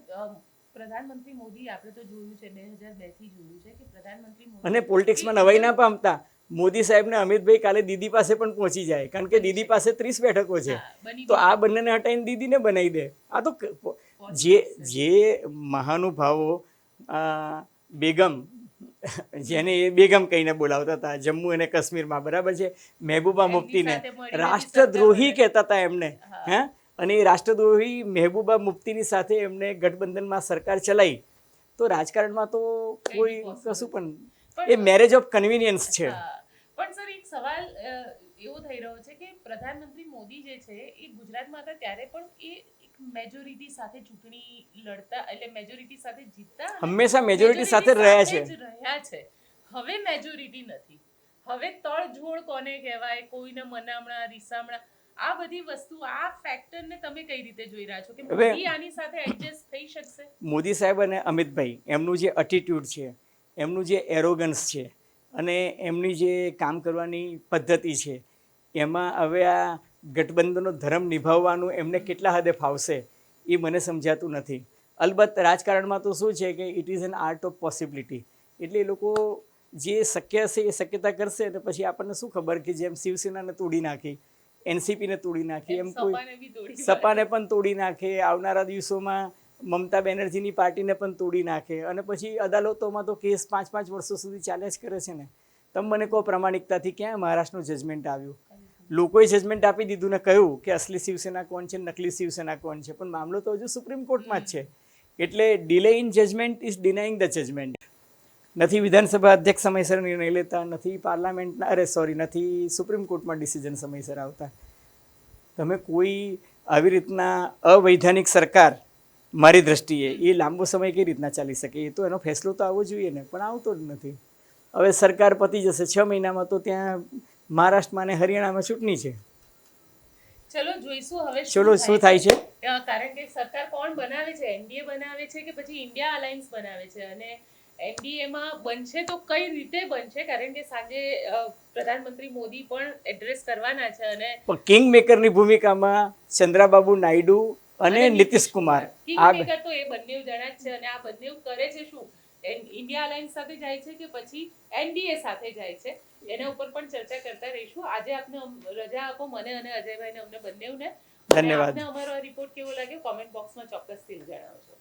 પ્રધાનમંત્રી મોદી આપણે તો જોયું છે 2002 થી જોયું છે કે પ્રધાનમંત્રી મોદી અને પોલિટિક્સમાં નવાઈ ના પામતા મોદી સાહેબને અમિતભાઈ કાલે દીદી પાસે પણ પહોંચી જાય, કારણ કે દીદી પાસે 30 બેઠકો છે. તો આ બંનેને હટાવીને દીદીને બનાવી દે. આ તો જે મહાનુભાવો બેગમ, જેને એ બેગમ કહીને બોલાવતા હતા જમ્મુ અને કાશ્મીરમાં, બરાબર છે, મહેબૂબા મુફ્તીને રાષ્ટ્રદ્રોહી કહેતા હતા એમને. અને એ રાષ્ટ્રદ્રોહી મહેબૂબા મુફ્તીની સાથે એમને ગઠબંધનમાં સરકાર ચલાવી. તો રાજકારણમાં તો કોઈ કશું પણ એ મેરેજ ઓફ કન્વિનિયન્સ છે. પણ સર એક સવાલ એવો થઈ રહ્યો છે કે પ્રધાનમંત્રી મોદી જે છે એ ગુજરાતમાં હતા ત્યારે પણ એ એક મેજોરિટી સાથે ચૂંટણી લડતા, એટલે મેજોરિટી સાથે જીતતા, હંમેશા મેજોરિટી સાથે રહ્યા છે. હવે મેજોરિટી નથી. હવે તળજોડ કોને કહેવાય, કોઈને મનામણા રીસામણા, આ બધી વસ્તુ આ ફેક્ટરને તમે કઈ રીતે જોઈ રહ્યા છો કે હવે- મોદી આની સાથે એડજસ્ટ થઈ શકશે? મોદી સાહેબ અને અમિતભાઈ એમનું જે એટીટ્યૂડ છે, એમનું જે એરોગન્સ છે અને એમની જે કામ કરવાની પદ્ધતિ છે, એમાં હવે આ ગઠબંધનનો ધર્મ નિભાવવાનું એમને કેટલા હદે ફાવશે એ મને સમજાતું નથી. અલબત્ત રાજકારણમાં તો શું છે કે it is an art of possibility, એટલે એ લોકો જે શક્ય હશે એ શક્યતા કરશે અને પછી આપણને શું ખબર કે જેમ શિવસેનાને તોડી નાખી, એનસીપીને તોડી નાખી, એમ કોઈ સપાને બી દોડી સપાને પણ તોડી નાખે, આવનારા દિવસોમાં મમતા બેનર્જીની પાર્ટીને પણ તોડી નાખે અને પછી અદાલતોમાં તો કેસ 5-5 વર્ષો સુધી ચાલ્યા જ કરે છે ને. તમે મને કહો પ્રમાણિકતાથી ક્યાં મહારાષ્ટ્રનું જજમેન્ટ આવ્યું? લોકોએ જજમેન્ટ આપી દીધું ને કહ્યું કે અસલી શિવસેના કોણ છે, નકલી શિવસેના કોણ છે, પણ મામલો તો હજુ સુપ્રીમ કોર્ટમાં જ છે. એટલે delay in judgement is denying the judgement. નથી વિધાનસભા અધ્યક્ષ સમયસર નિર્ણય લેતા, નથી નથી સુપ્રીમ કોર્ટમાં ડિસિઝન સમયસર આવતા. તમે કોઈ આવી રીતના અવૈધાનિક સરકાર, મારી દ્રષ્ટિએ એ લાંબો સમય કઈ રીતના ચાલી શકે? એ તો એનો ફેસલો તો આવવો જોઈએ ને, પણ આવતો જ નથી. હવે સરકાર પતી જશે 6 મહિનામાં, તો ત્યાં મહારાષ્ટ્રમાં અને હરિયાણામાં ચૂંટણી છે. ચલો જોઈશું હવે ચલો શું થાય છે. કારણ કે સરકાર કોણ બનાવે છે? એનડીએ બનાવે છે કે પછી ઇન્ડિયા અલાયન્સ બનાવે છે? અને એનડીએમાં બનશે તો કઈ રીતે બનશે? કારણ કે સાંજે પ્રધાનમંત્રી મોદી પણ એડ્રેસ કરવાના છે અને કિંગ મેકરની ભૂમિકામાં ચંદ્રાબાબુ નાયડુ અને નીતિશ કુમાર. આ કિંગમેકર તો એ બંને જણા જ છે અને આ બંને કરે છે શું? ઇન્ડિયા અલાયન્સ સાથે જાય છે કે પછી એનડીએ સાથે જાય છે? એના ઉપર પણ ચર્ચા કરતા રહીશું. આજે આપને રજા આપો, મને અને અજયભાઈને, અમને બંનેવને. ધન્યવાદ. આપને અમારો આ રિપોર્ટ કેવો લાગ્યો કોમેન્ટ બોક્સમાં ચોક્કસથી જણાવજો.